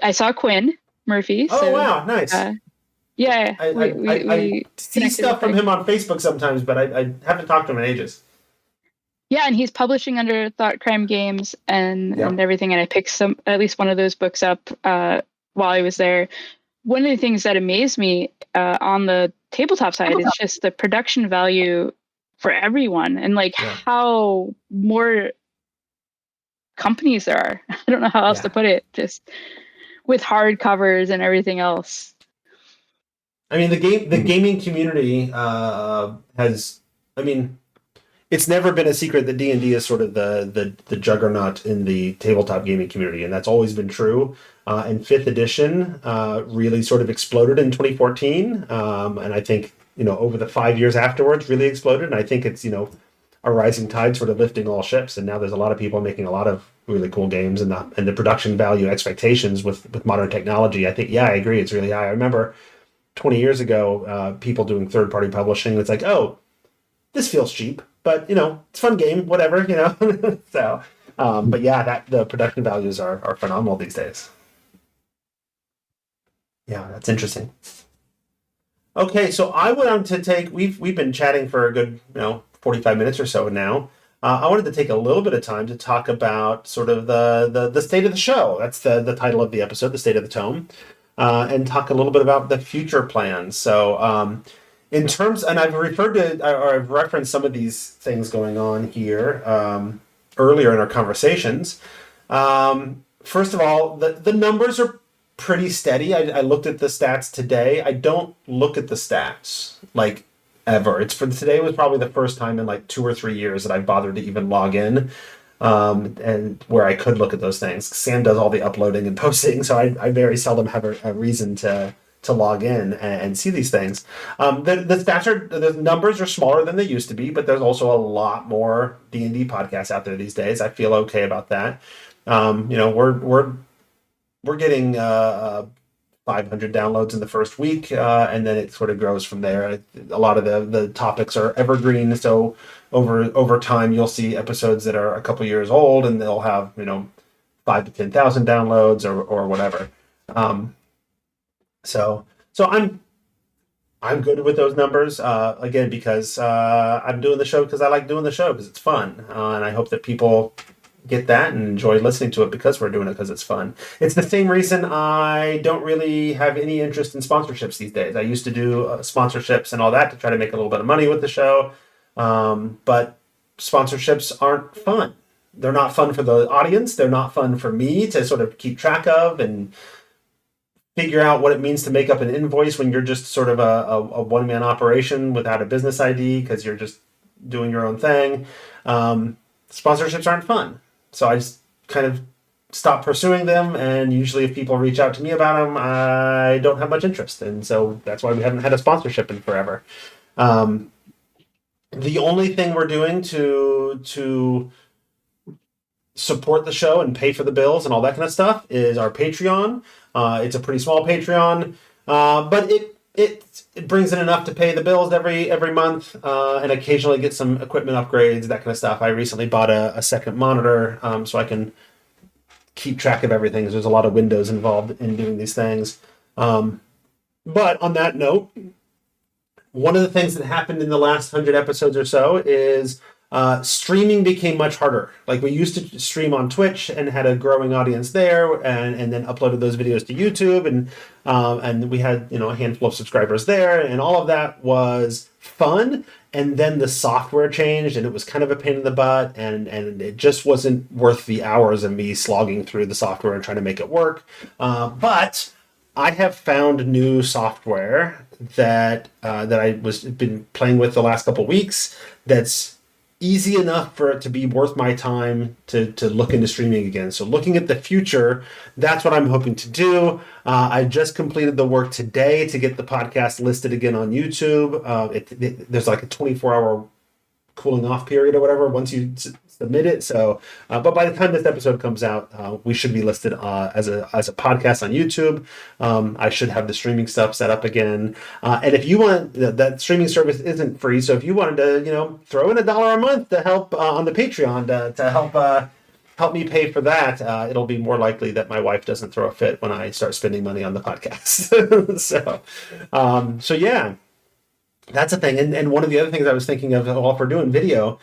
I saw Quinn Murphy. Oh, wow. Nice. Yeah. I see stuff from him on Facebook sometimes, but I haven't talked to him in ages. Yeah, and he's publishing under Thought Crime Games and everything. And I picked at least one of those books up while I was there. One of the things that amazed me on the tabletop side is just the production value for everyone, and how more companies there are. I don't know how else to put it, just with hardcovers and everything else. I mean, the gaming community it's never been a secret that D&D is sort of the juggernaut in the tabletop gaming community, and that's always been true. And 5th edition really sort of exploded in 2014, and I think over the 5 years afterwards really exploded. And I think it's a rising tide sort of lifting all ships, and now there's a lot of people making a lot of really cool games, and the production value expectations with modern technology. I think I agree, it's really high. I remember 20 years ago people doing third-party publishing. It's like, oh, this feels cheap, but it's a fun game, whatever, So, but the production values are phenomenal these days. Yeah, that's interesting. Okay, so I wanted to take. We've been chatting for a good 45 minutes or so now. I wanted to take a little bit of time to talk about sort of the state of the show. That's the title of the episode, the state of the tome, and talk a little bit about the future plans. So. In terms, and I've referenced some of these things going on here earlier in our conversations. First of all, the numbers are pretty steady. I looked at the stats today. I don't look at the stats ever. Today was probably the first time in 2 or 3 years that I bothered to even log in, and where I could look at those things. Sam does all the uploading and posting, so I very seldom have a reason to log in and see these things. The stats the numbers are smaller than they used to be, but there's also a lot more D&D podcasts out there these days. I feel okay about that. We're getting 500 downloads in the first week, and then it sort of grows from there. A lot of the topics are evergreen, so over time you'll see episodes that are a couple years old, and they'll have 5 to 10,000 downloads or whatever. So I'm good with those numbers, again, because I'm doing the show because I like doing the show because it's fun, and I hope that people get that and enjoy listening to it because we're doing it because it's fun. It's the same reason I don't really have any interest in sponsorships these days. I used to do sponsorships and all that to try to make a little bit of money with the show, but sponsorships aren't fun. They're not fun for the audience. They're not fun for me to sort of keep track of and figure out what it means to make up an invoice when you're just sort of a one-man operation without a business ID because you're just doing your own thing. Sponsorships aren't fun. So I just kind of stopped pursuing them, and usually if people reach out to me about them, I don't have much interest. And so that's why we haven't had a sponsorship in forever. The only thing we're doing to support the show and pay for the bills and all that kind of stuff is our Patreon. It's a pretty small Patreon, but it brings in enough to pay the bills every month, and occasionally get some equipment upgrades, that kind of stuff. I recently bought a second monitor, so I can keep track of everything, because there's a lot of windows involved in doing these things. But on that note, one of the things that happened in the last 100 episodes or so is streaming became much harder. Like, we used to stream on Twitch and had a growing audience there, and then uploaded those videos to YouTube, and we had a handful of subscribers there, and all of that was fun. And then the software changed, and it was kind of a pain in the butt, and it just wasn't worth the hours of me slogging through the software and trying to make it work. But I have found new software that I been playing with the last couple of weeks that's easy enough for it to be worth my time to look into streaming again. So looking at the future, that's what I'm hoping to do. I just completed the work today to get the podcast listed again on YouTube. There's like a 24-hour cooling off period or whatever once you submit it. So, but by the time this episode comes out, we should be listed as a podcast on YouTube. I should have the streaming stuff set up again. And if you want, that streaming service isn't free. So if you wanted to, throw in $1 a month to help on the Patreon to help me pay for that, it'll be more likely that my wife doesn't throw a fit when I start spending money on the podcast. So yeah. That's a thing. And one of the other things I was thinking of, well, if we're doing video,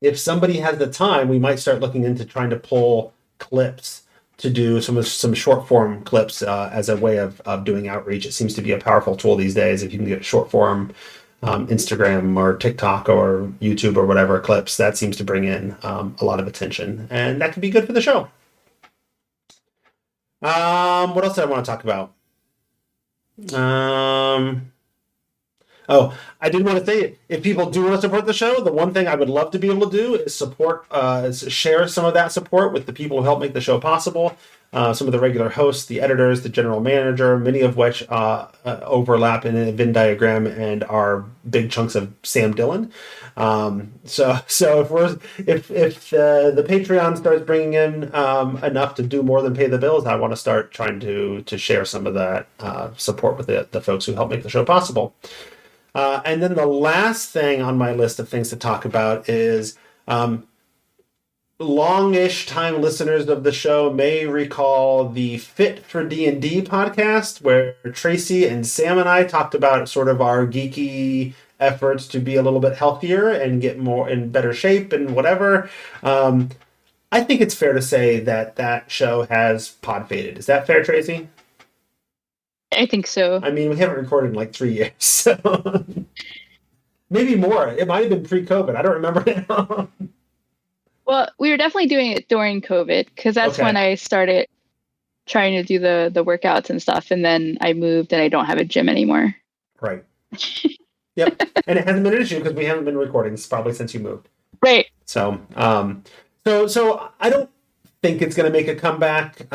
if somebody has the time, we might start looking into trying to pull clips to do some short form clips as a way of doing outreach. It seems to be a powerful tool these days. If you can get short form Instagram or TikTok or YouTube or whatever clips, that seems to bring in a lot of attention. And that could be good for the show. What else did I want to talk about? Oh, I did want to say, if people do want to support the show, the one thing I would love to be able to do is share some of that support with the people who help make the show possible. Some of the regular hosts, the editors, the general manager, many of which overlap in a Venn diagram and are big chunks of Sam Dillon. So if the Patreon starts bringing in enough to do more than pay the bills, I want to start trying to share some of that support with the folks who help make the show possible. And then the last thing on my list of things to talk about is longish time listeners of the show may recall the Fit for D&D podcast, where Tracy and Sam and I talked about sort of our geeky efforts to be a little bit healthier and get more in better shape and whatever. I think it's fair to say that show has pod faded. Is that fair, Tracy? I think so. I mean, we haven't recorded in like 3 years, so maybe more. It might have been pre-COVID. I don't remember now. Well, we were definitely doing it during COVID, because that's when I started trying to do the workouts and stuff, and then I moved and I don't have a gym anymore. Right. Yep. And it hasn't been an issue because we haven't been recording probably since you moved. Right. So, so I don't think it's going to make a comeback.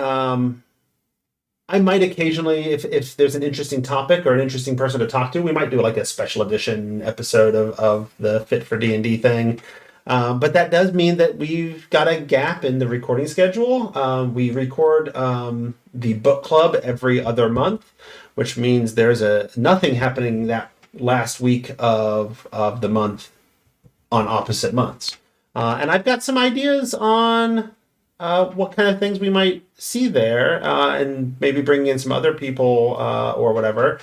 I might occasionally, if there's an interesting topic or an interesting person to talk to, we might do like a special edition episode of the Fit for D&D thing. But that does mean that we've got a gap in the recording schedule. We record the book club every other month, which means there's nothing happening that last week of the month on opposite months. And I've got some ideas on what kind of things we might see there, and maybe bring in some other people or whatever.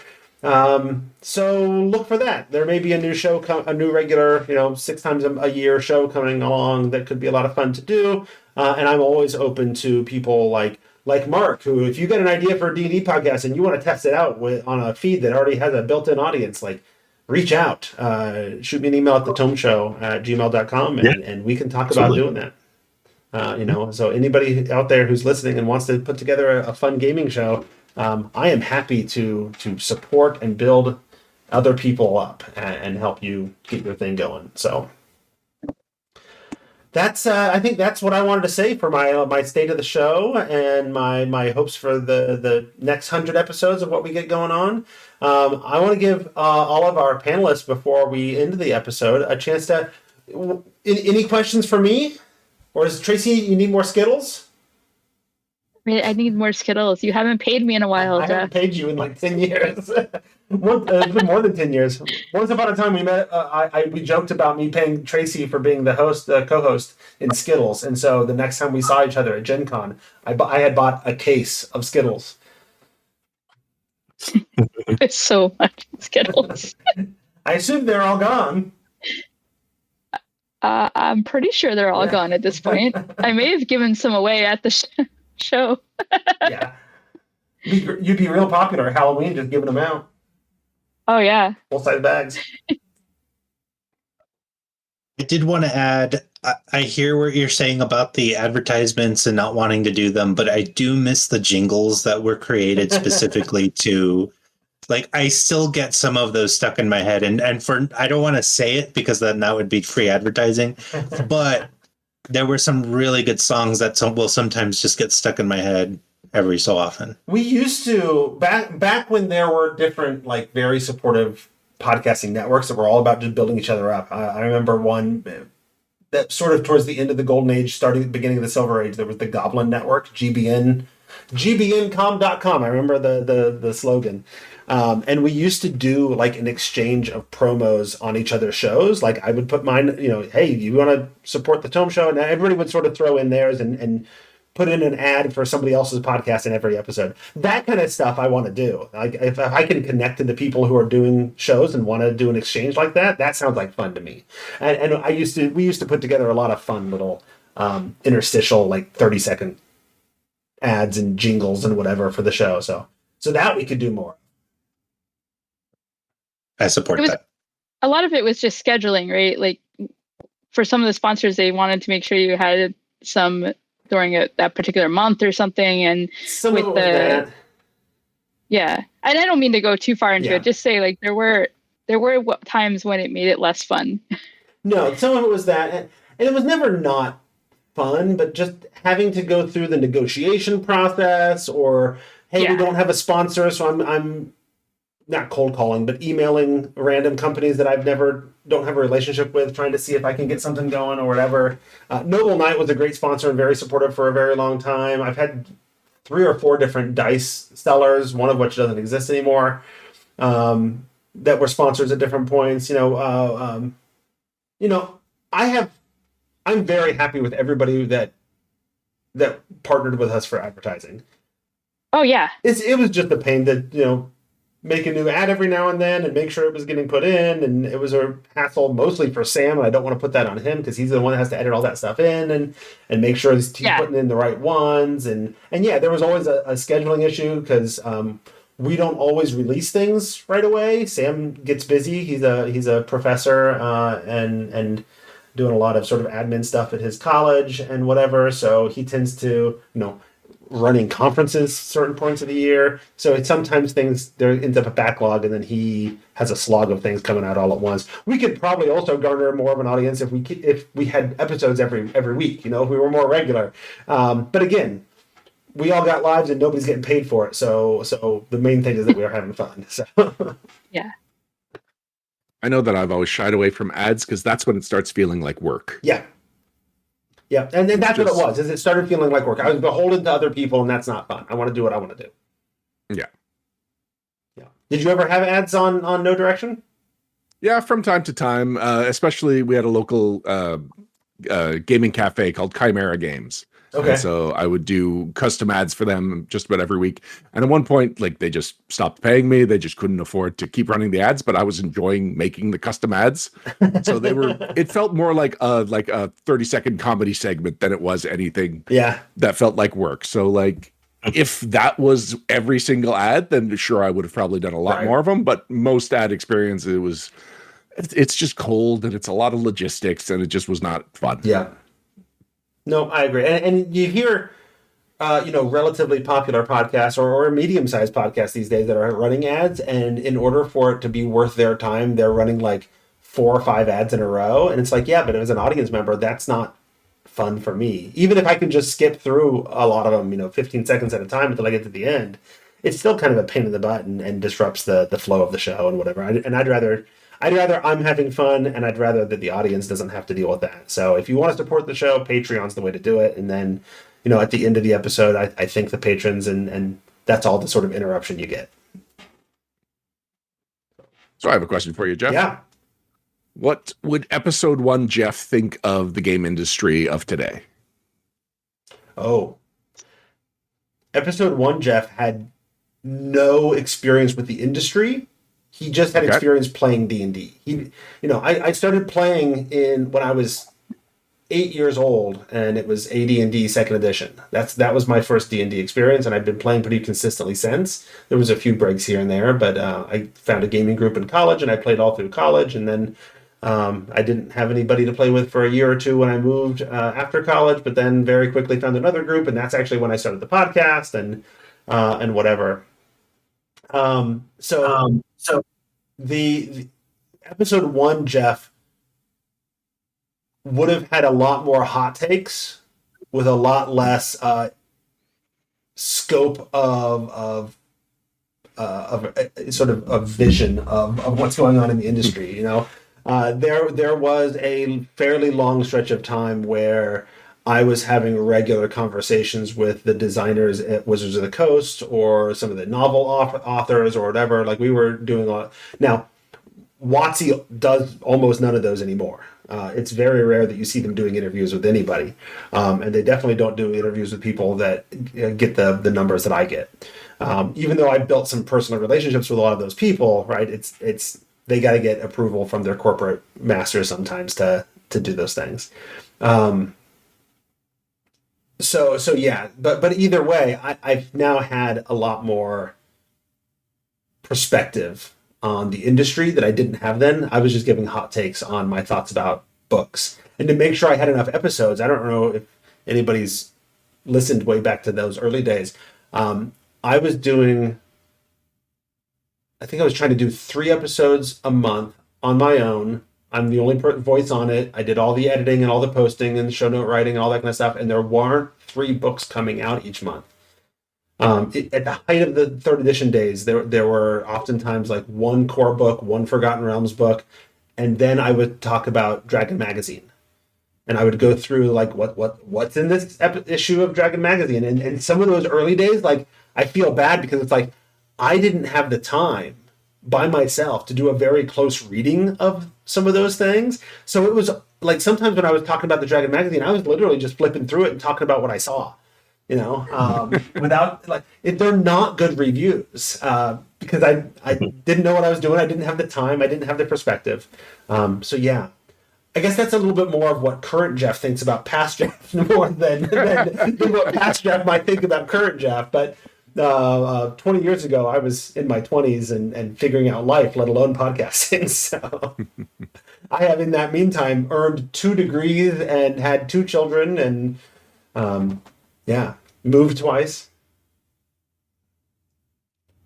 So look for that. There may be a new show, a new regular, 6 times a year show coming along that could be a lot of fun to do. And I'm always open to people like Mark, who, if you get an idea for a D&D podcast and you want to test it out on a feed that already has a built-in audience, like, reach out, shoot me an email at the Tome Show at gmail.com, and we can talk about doing that. So anybody out there who's listening and wants to put together a fun gaming show, I am happy to support and build other people up and help you get your thing going. So that's I think that's what I wanted to say for my state of the show and my hopes for the next 100 episodes of what we get going on. I want to give all of our panelists, before we end the episode, a chance to any questions for me, or is Tracy, you need more Skittles? I need more Skittles. You haven't paid me in a while, I Jeff. haven't paid you in like 10 years. It's been more than 10 years. Once upon a time we met, we joked about me paying Tracy for being the co-host in Skittles. And so the next time we saw each other at Gen Con, I had bought a case of Skittles. It's so much Skittles. I assume they're all gone. I'm pretty sure they're all gone at this point. I may have given some away at the show. Yeah. You'd be real popular at Halloween just giving them out. Oh, yeah. Full-size bags. I did want to add, I hear what you're saying about the advertisements and not wanting to do them, but I do miss the jingles that were created specifically to, like, I still get some of those stuck in my head. And for, I don't want to say it because then that would be free advertising, but there were some really good songs that will sometimes just get stuck in my head every so often. We used to, back when there were different, like, very supportive podcasting networks that were all about just building each other up. I remember one that sort of towards the end of the golden age, starting at the beginning of the silver age, there was the Goblin Network, gbncom.com. I remember the slogan. And we used to do like an exchange of promos on each other's shows. Like I would put mine, hey, you want to support the Tome Show? And everybody would sort of throw in theirs and put in an ad for somebody else's podcast in every episode. That kind of stuff I want to do. Like if I can connect to the people who are doing shows and want to do an exchange like that, that sounds like fun to me. And we used to put together a lot of fun little interstitial, like 30-second ads and jingles and whatever for the show. So that we could do more. I support that. A lot of it was just scheduling, right? Like for some of the sponsors, they wanted to make sure you had some during that particular month or something. And some with the, yeah. And I don't mean to go too far into it. Just say like there were times when it made it less fun. No, some of it was that, and it was never not fun, but just having to go through the negotiation process, or hey, we don't have a sponsor, so I'm not cold calling, but emailing random companies that don't have a relationship with, trying to see if I can get something going or whatever. Noble Knight was a great sponsor and very supportive for a very long time. I've had 3 or 4 different dice sellers, one of which doesn't exist anymore, that were sponsors at different points. I'm very happy with everybody that partnered with us for advertising. Oh yeah. It was just a pain to, make a new ad every now and then and make sure it was getting put in. And it was a hassle mostly for Sam. And I don't want to put that on him because he's the one that has to edit all that stuff in and make sure he's putting in the right ones. And there was always a scheduling issue because we don't always release things right away. Sam gets busy. He's a professor and doing a lot of sort of admin stuff at his college and whatever. So he tends to, running conferences certain points of the year. So it's sometimes there ends up a backlog and then he has a slog of things coming out all at once. We could probably also garner more of an audience if we had episodes every week, if we were more regular. But again, we all got lives and nobody's getting paid for it. So the main thing is that we are having fun. So yeah. I know that I've always shied away from ads because that's when it starts feeling like work. Yeah. Yeah, and then that's what it was. Is it started feeling like work. I was beholden to other people, and that's not fun. I want to do what I want to do. Yeah. Yeah. Did you ever have ads on No Direction? Yeah, from time to time. Especially, we had a local gaming cafe called Chimera Games. Okay. And so I would do custom ads for them just about every week. And at one point, like, they just stopped paying me. They just couldn't afford to keep running the ads, but I was enjoying making the custom ads. So it felt more like a 30-second comedy segment than it was anything that felt like work. So, like, if that was every single ad, then sure, I would have probably done a lot more of them. But most ad experience, it's just cold and it's a lot of logistics and it just was not fun. Yeah. No, I agree. And you hear, relatively popular podcasts or medium-sized podcasts these days that are running ads. And in order for it to be worth their time, they're running like 4 or 5 ads in a row. And it's like, yeah, but as an audience member, that's not fun for me. Even if I can just skip through a lot of them, 15 seconds at a time until I get to the end, it's still kind of a pain in the butt and disrupts the flow of the show and whatever. I'd rather I'm having fun, and I'd rather that the audience doesn't have to deal with that. So if you want to support the show, Patreon's the way to do it. And then, at the end of the episode, I thank the patrons, and that's all the sort of interruption you get. So I have a question for you, Jeff. Yeah. What would episode 1 Jeff think of the game industry of today? Oh. Episode 1 Jeff had no experience with the industry. He just had experience playing D&D. I started playing when I was 8 years old, and it was AD&D second edition. That was my first D&D experience, and I've been playing pretty consistently since. There was a few breaks here and there, but I found a gaming group in college, and I played all through college, and then I didn't have anybody to play with for a year or two when I moved after college, but then very quickly found another group, and that's actually when I started the podcast and whatever. So the episode 1 Jeff would have had a lot more hot takes with a lot less scope of sort of a vision of what's going on in the industry. There was a fairly long stretch of time where I was having regular conversations with the designers at Wizards of the Coast or some of the novel authors or whatever. Like, we were doing a lot. Now, WotC does almost none of those anymore. It's very rare that you see them doing interviews with anybody. And they definitely don't do interviews with people that get the numbers that I get. Even though I've built some personal relationships with a lot of those people, right? It's they got to get approval from their corporate masters sometimes to do those things. So yeah, but either way, I've now had a lot more perspective on the industry that I didn't have then. I was just giving hot takes on my thoughts about books. And to make sure I had enough episodes, I don't know if anybody's listened way back to those early days. I was trying to do 3 episodes a month on my own. I'm the only voice on it. I did all the editing and all the posting and show note writing and all that kind of stuff. And there weren't 3 books coming out each month. At the height of the 3rd edition days, there were oftentimes like 1 core book, 1 Forgotten Realms book, and then I would talk about Dragon Magazine. And I would go through like what's in this issue of Dragon Magazine. And some of those early days, like, I feel bad because it's like I didn't have the time by myself to do a very close reading of some of those things. So it was like sometimes when I was talking about the Dragon Magazine, I was literally just flipping through it and talking about what I saw, without if they're not good reviews, because I didn't know what I was doing. I didn't have the time. I didn't have the perspective. So yeah, I guess that's a little bit more of what current Jeff thinks about past Jeff more than what past Jeff might think about current Jeff. But 20 years ago, I was in my 20s and figuring out life, let alone podcasting. So I have, in that meantime, earned 2 degrees and had 2 children and, moved twice.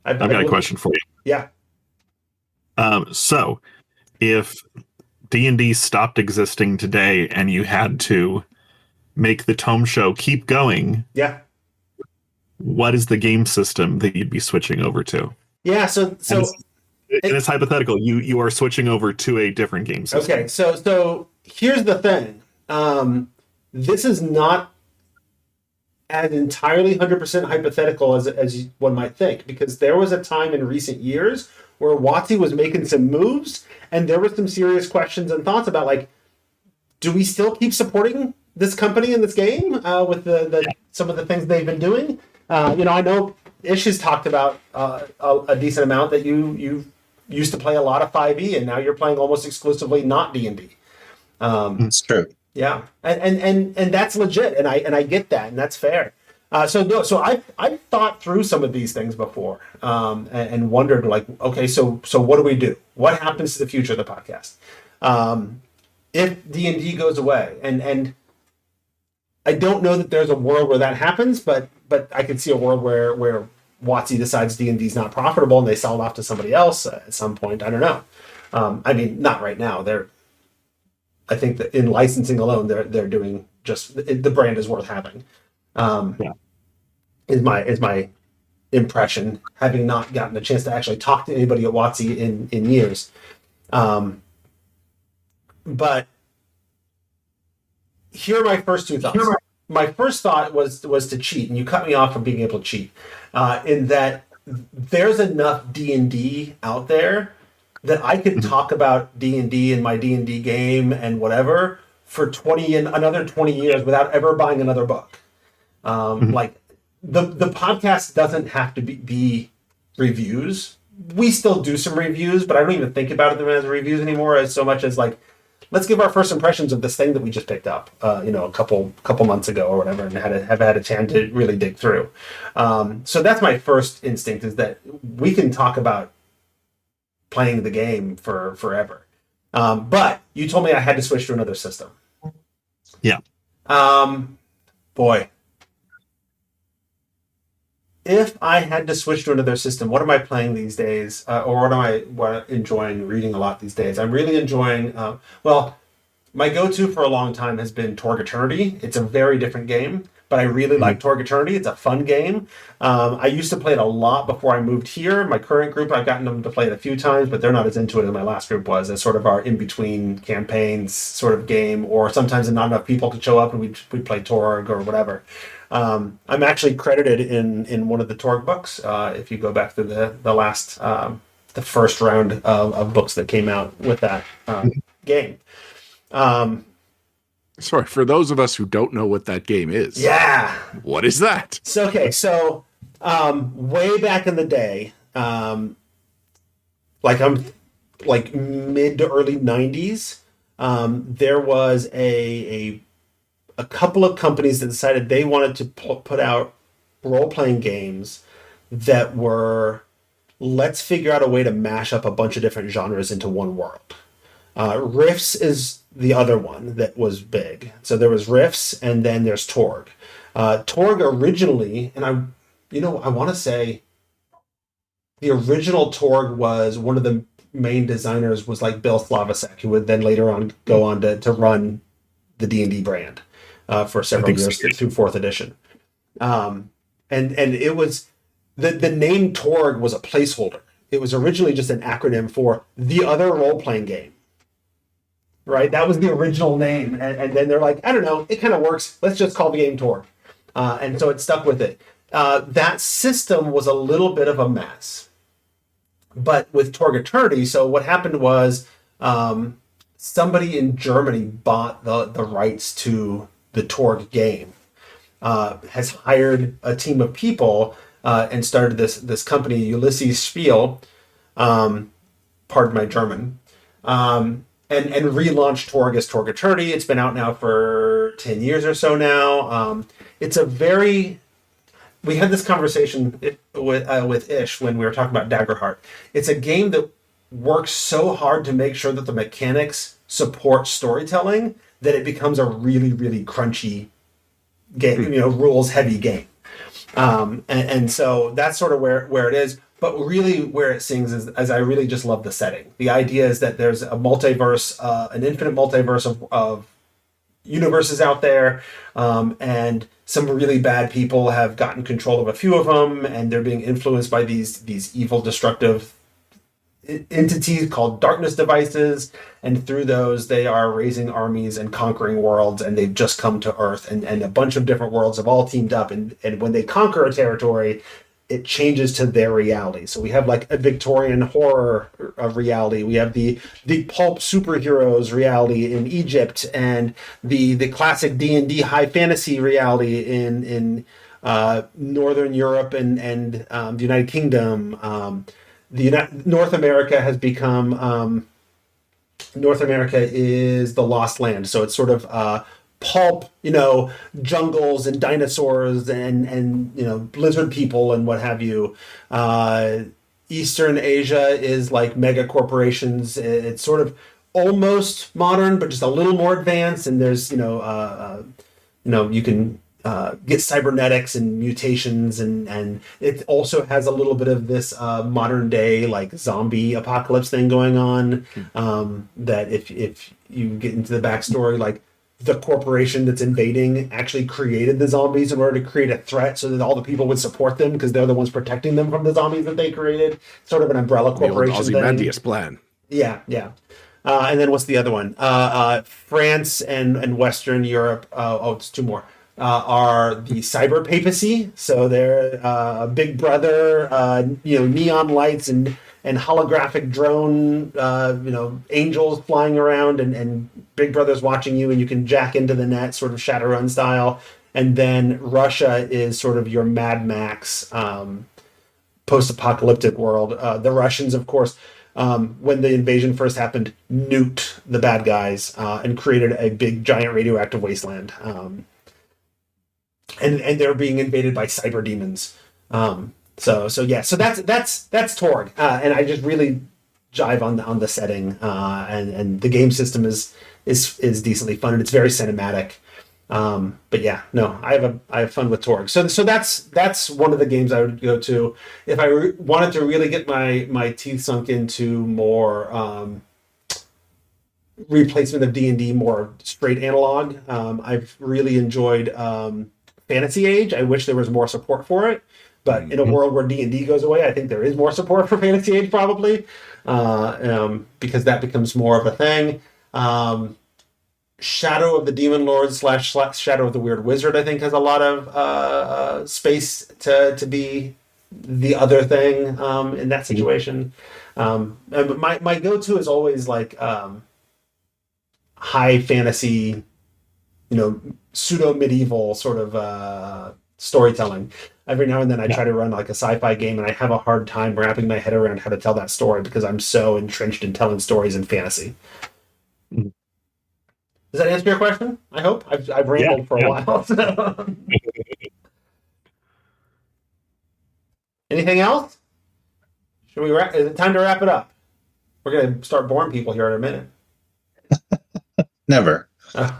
I've got a question for you. Yeah. So if D&D stopped existing today and you had to make the Tome Show keep going, yeah, what is the game system that you'd be switching over to? Yeah, so And it's hypothetical. You are switching over to a different game system. Okay, so here's the thing. This is not as entirely 100% hypothetical as one might think, because there was a time in recent years where WotC was making some moves, and there were some serious questions and thoughts about, like, do we still keep supporting this company in this game with the some of the things they've been doing? I know Ish has talked about a decent amount that you used to play a lot of 5e, and now you're playing almost exclusively not D&D. It's true. Yeah, and that's legit, and I get that, and that's fair. So I've thought through some of these things before, and wondered, like, okay, so what do we do? What happens to the future of the podcast if D&D goes away? And I don't know that there's a world where that happens, but I could see a world where WotC decides D&D is not profitable and they sell it off to somebody else at some point. I don't know. I mean, not right now. I think that in licensing alone, they're doing just the brand is worth having. Is my impression, having not gotten a chance to actually talk to anybody at WotC in years. But here are my first two thoughts. My first thought was to cheat, and you cut me off from being able to cheat. In that there's enough D&D out there that I could talk about D&D and my D&D game and whatever for another 20 years without ever buying another book. Like the podcast doesn't have to be reviews. We still do some reviews, but I don't even think about them as reviews anymore, as so much as, like, let's give our first impressions of this thing that we just picked up, a couple months ago or whatever, and have had a chance to really dig through. So that's my first instinct, is that we can talk about playing the game for forever. But you told me I had to switch to another system. Yeah. Boy. If I had to switch to another system, what am I playing these days? Or what am I enjoying reading a lot these days? I'm really enjoying, my go-to for a long time has been Torg Eternity. It's a very different game, but I really like Torg Eternity. It's a fun game. I used to play it a lot before I moved here. My current group, I've gotten them to play it a few times, but they're not as into it as my last group was, as sort of our in-between campaigns sort of game, or sometimes not enough people could show up and we'd play Torg or whatever. I'm actually credited in one of the Torg books. If you go back to the last, the first round of books that came out with that game. Sorry, for those of us who don't know what that game is. Yeah. What is that? So way back in the day, like mid to early 90s, there was a couple of companies that decided they wanted to put out role-playing games that were, let's figure out a way to mash up a bunch of different genres into one world. Rifts is the other one that was big. So there was Rifts, and then there's Torg. Torg originally, and I want to say the original Torg was, one of the main designers was like Bill Slavacek, who would then later on go on to run the D&D brand for several years through 4th edition. And it was, the name Torg was a placeholder. It was originally just an acronym for the other role-playing game. Right? That was the original name. And then they're like, I don't know, it kind of works. Let's just call the game Torg. And so it stuck with it. That system was a little bit of a mess. But with Torg Eternity, so what happened was somebody in Germany bought the rights to the Torg game, has hired a team of people and started this company, Ulysses Spiel, pardon my German, and relaunched Torg as Torg Eternity. It's been out now for 10 years or so now. It's a very... We had this conversation with Ish when we were talking about Daggerheart. It's a game that works so hard to make sure that the mechanics support storytelling that it becomes a really, really crunchy game, rules-heavy game. And so that's sort of where it is. But really where it sings is I really just love the setting. The idea is that there's a multiverse, an infinite multiverse of universes out there, and some really bad people have gotten control of a few of them, and they're being influenced by these evil, destructive entities called darkness devices, and through those they are raising armies and conquering worlds, and they've just come to Earth, and a bunch of different worlds have all teamed up, and when they conquer a territory, it changes to their reality. So we have like a Victorian horror reality. We have the pulp superheroes reality in Egypt, and the classic D&D high fantasy reality in Northern Europe and the United Kingdom. North America has become North America is the Lost Land. So it's sort of pulp, jungles and dinosaurs and lizard people and what have you. Eastern Asia is like mega corporations. It's sort of almost modern, but just a little more advanced. And there's you can get cybernetics and mutations, and it also has a little bit of this modern day like zombie apocalypse thing going on. That if you get into the backstory, like the corporation that's invading actually created the zombies in order to create a threat so that all the people would support them because they're the ones protecting them from the zombies that they created. Sort of an umbrella corporation thing. Ozymandias plan. Yeah. And then what's the other one? France and Western Europe. It's two more. Are the cyber papacy. So they're Big Brother, neon lights and holographic drone, angels flying around and Big Brother's watching you and you can jack into the net, sort of Shadowrun style. And then Russia is sort of your Mad Max post-apocalyptic world. The Russians, of course, when the invasion first happened, nuked the bad guys and created a big giant radioactive wasteland. And they're being invaded by cyber demons. So that's Torg, and I just really jive on the setting, and the game system is decently fun and it's very cinematic. But yeah, no, I have fun with Torg. So that's one of the games I would go to if I wanted to really get my teeth sunk into more replacement of D&D, more straight analog. I've really enjoyed Fantasy Age. I wish there was more support for it, but in a world where D&D goes away, I think there is more support for Fantasy Age probably, because that becomes more of a thing. Shadow of the Demon Lord / Shadow of the Weird Wizard, I think, has a lot of space to be the other thing in that situation. My go-to is always like high fantasy, pseudo medieval sort of storytelling. Every now and then I try to run like a sci-fi game and I have a hard time wrapping my head around how to tell that story because I'm so entrenched in telling stories in fantasy. Does that answer your question? I hope. I've rambled for a while. So. Anything else? Should we wrap? Is it time to wrap it up? We're going to start boring people here in a minute. Never. All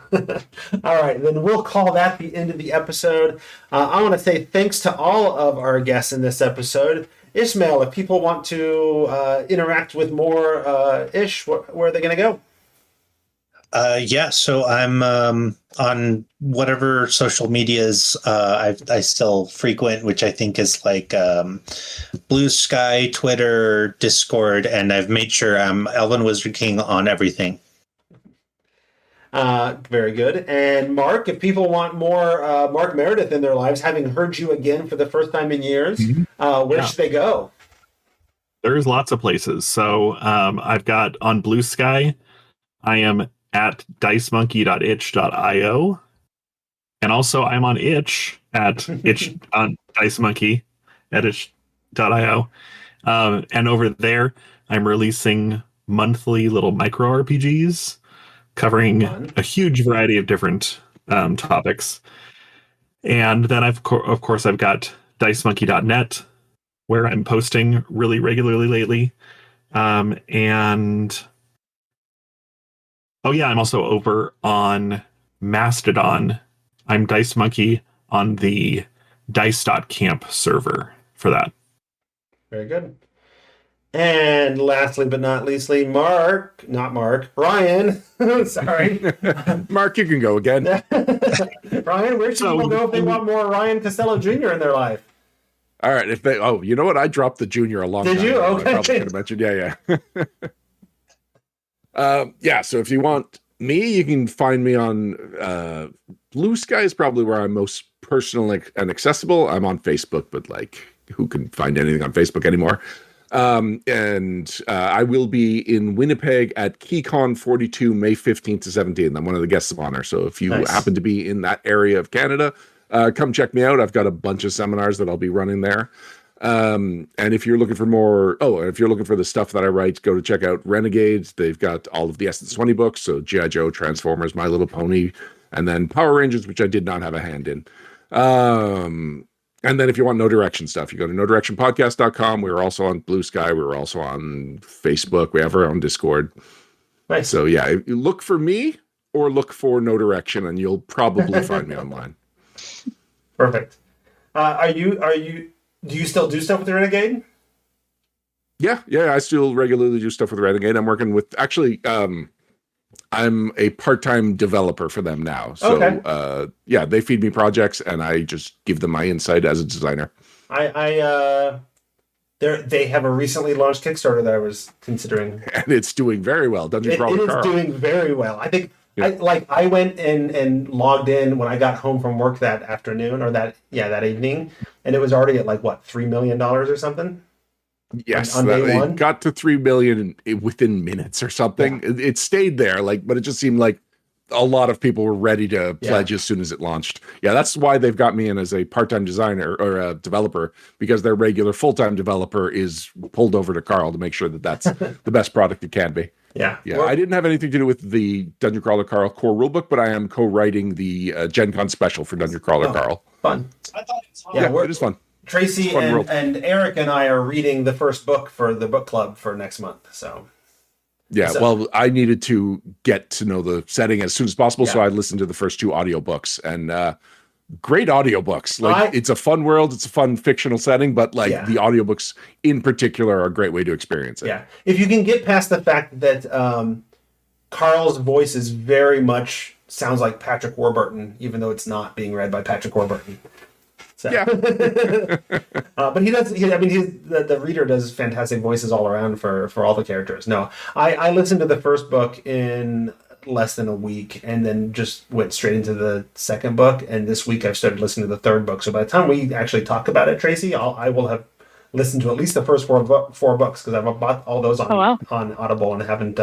right, then we'll call that the end of the episode. I want to say thanks to all of our guests in this episode. Ismael, if people want to interact with more Ish, where are they going to go? So I'm on whatever social medias I still frequent, which I think is like Blue Sky, Twitter, Discord, and I've made sure I'm Elven Wizard King on everything. Very good. And Mark, if people want more Mark Meredith in their lives, having heard you again for the first time in years, where should they go? There's lots of places. So I've got on Blue Sky, I am at dicemonkey.itch.io. And also I'm on itch at itch on dicemonkey at itch.io. And over there, I'm releasing monthly little micro RPGs covering a huge variety of different topics. And then of course I've got dicemonkey.net, where I'm posting really regularly lately. And I'm also over on Mastodon. I'm Dice Monkey on the dice.camp server for that. Very good. And lastly but not leastly, Ryan. Sorry. Mark, you can go again. Ryan, where should people go if they want more Ryan Costello Jr. in their life? All right. If they, you know what? I dropped the junior a long time Did you? ago. Okay. I probably could have mentioned. Yeah. So if you want me, you can find me on Blue Sky is probably where I'm most personal and accessible. I'm on Facebook, but like, who can find anything on Facebook anymore? And I will be in Winnipeg at KeyCon 42, May 15th to 17th. I'm one of the guests of honor. So if you happen to be in that area of Canada, come check me out. I've got a bunch of seminars that I'll be running there. And if you're looking for more, if you're looking for the stuff that I write, go to check out Renegades. They've got all of the Essence 20 books. So G.I. Joe, Transformers, My Little Pony, and then Power Rangers, which I did not have a hand in. And then if you want No Direction stuff, you go to nodirectionpodcast.com. We're also on Blue Sky. We're also on Facebook. We have our own Discord. Nice. So yeah, look for me or look for No Direction, and you'll probably find me online. Perfect. Do you still do stuff with the Renegade? Yeah. I still regularly do stuff with Renegade. I'm working with I'm a part-time developer for them now. So they feed me projects and I just give them my insight as a designer. They have a recently launched Kickstarter that I was considering. And it's doing very well. Dungeon Crawler Carl. It is doing very well. I think I went and logged in when I got home from work that afternoon or that evening, and it was already at $3 million or something. Yes, on day one. It got to 3 million within minutes or something. Yeah. It stayed there, but it just seemed like a lot of people were ready to pledge as soon as it launched. Yeah, that's why they've got me in as a part-time designer or a developer, because their regular full-time developer is pulled over to Carl to make sure that that's the best product it can be. Yeah. I didn't have anything to do with the Dungeon Crawler Carl core rulebook, but I am co-writing the Gen Con special for Dungeon Crawler Carl. Fun. I thought it was fun. Yeah, it is fun. Tracy and Eric and I are reading the first book for the book club for next month. So well, I needed to get to know the setting as soon as possible, so I listened to the first 2 audiobooks, and great audiobooks. It's a fun world, it's a fun fictional setting, but the audiobooks in particular are a great way to experience it. Yeah, if you can get past the fact that Carl's voice is very much sounds like Patrick Warburton, even though it's not being read by Patrick Warburton. So. Yeah, but he does. The reader does fantastic voices all around for all the characters. No, I listened to the first book in less than a week, and then just went straight into the second book. And this week I've started listening to the third book. So by the time we actually talk about it, Tracy, I will have listened to at least the first four books, because I've bought all those on Audible, and I haven't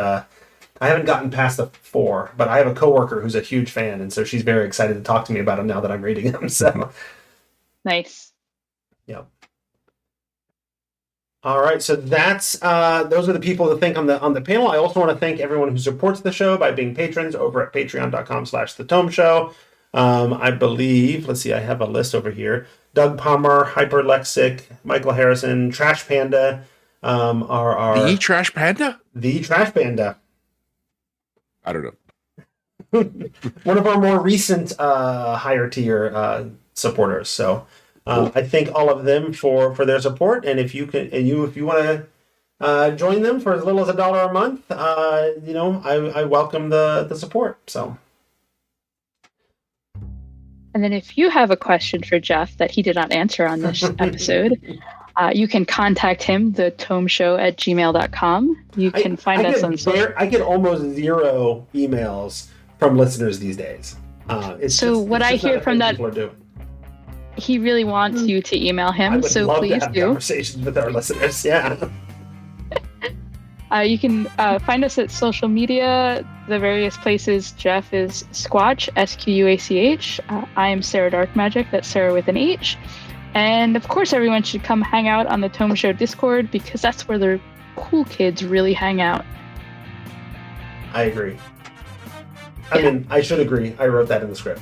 gotten past the 4. But I have a coworker who's a huge fan, and so she's very excited to talk to me about them now that I'm reading them. So. Nice. Yeah. All right, so that's those are the people to thank on the panel. I also want to thank everyone who supports the show by being patrons over at patreon.com/the Tome Show. I believe, let's see, I have a list over here. Doug Palmer, Hyperlexic, Michael Harrison, Trash Panda, the Trash Panda? The Trash Panda. I don't know. One of our more recent higher tier supporters. So I thank all of them for their support, and if you want to join them for as little as $1 a month, I welcome the support. So, and then if you have a question for Jeff that he did not answer on this episode, you can contact him, thetomeshow@gmail.com. You can find us on social. I get almost 0 emails from listeners these days. What I hear from that, he really wants you to email him, so please do. Conversations with our listeners, yeah. You can find us at social media, the various places. Jeff is Squatch, SQUACH. I am Sarah Dark Magic, that's Sarah with an H. And of course, everyone should come hang out on the Tome Show Discord, because that's where the cool kids really hang out. I agree. I mean, I should agree. I wrote that in the script.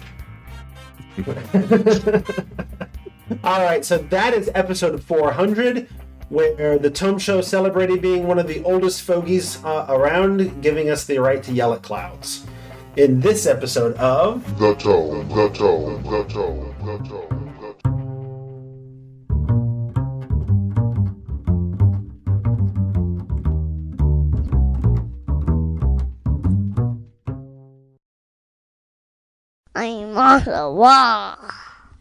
All right, so that is episode 400, where the Tome Show celebrated being one of the oldest fogies around, giving us the right to yell at clouds. In this episode of The Tome. I'm on the wall.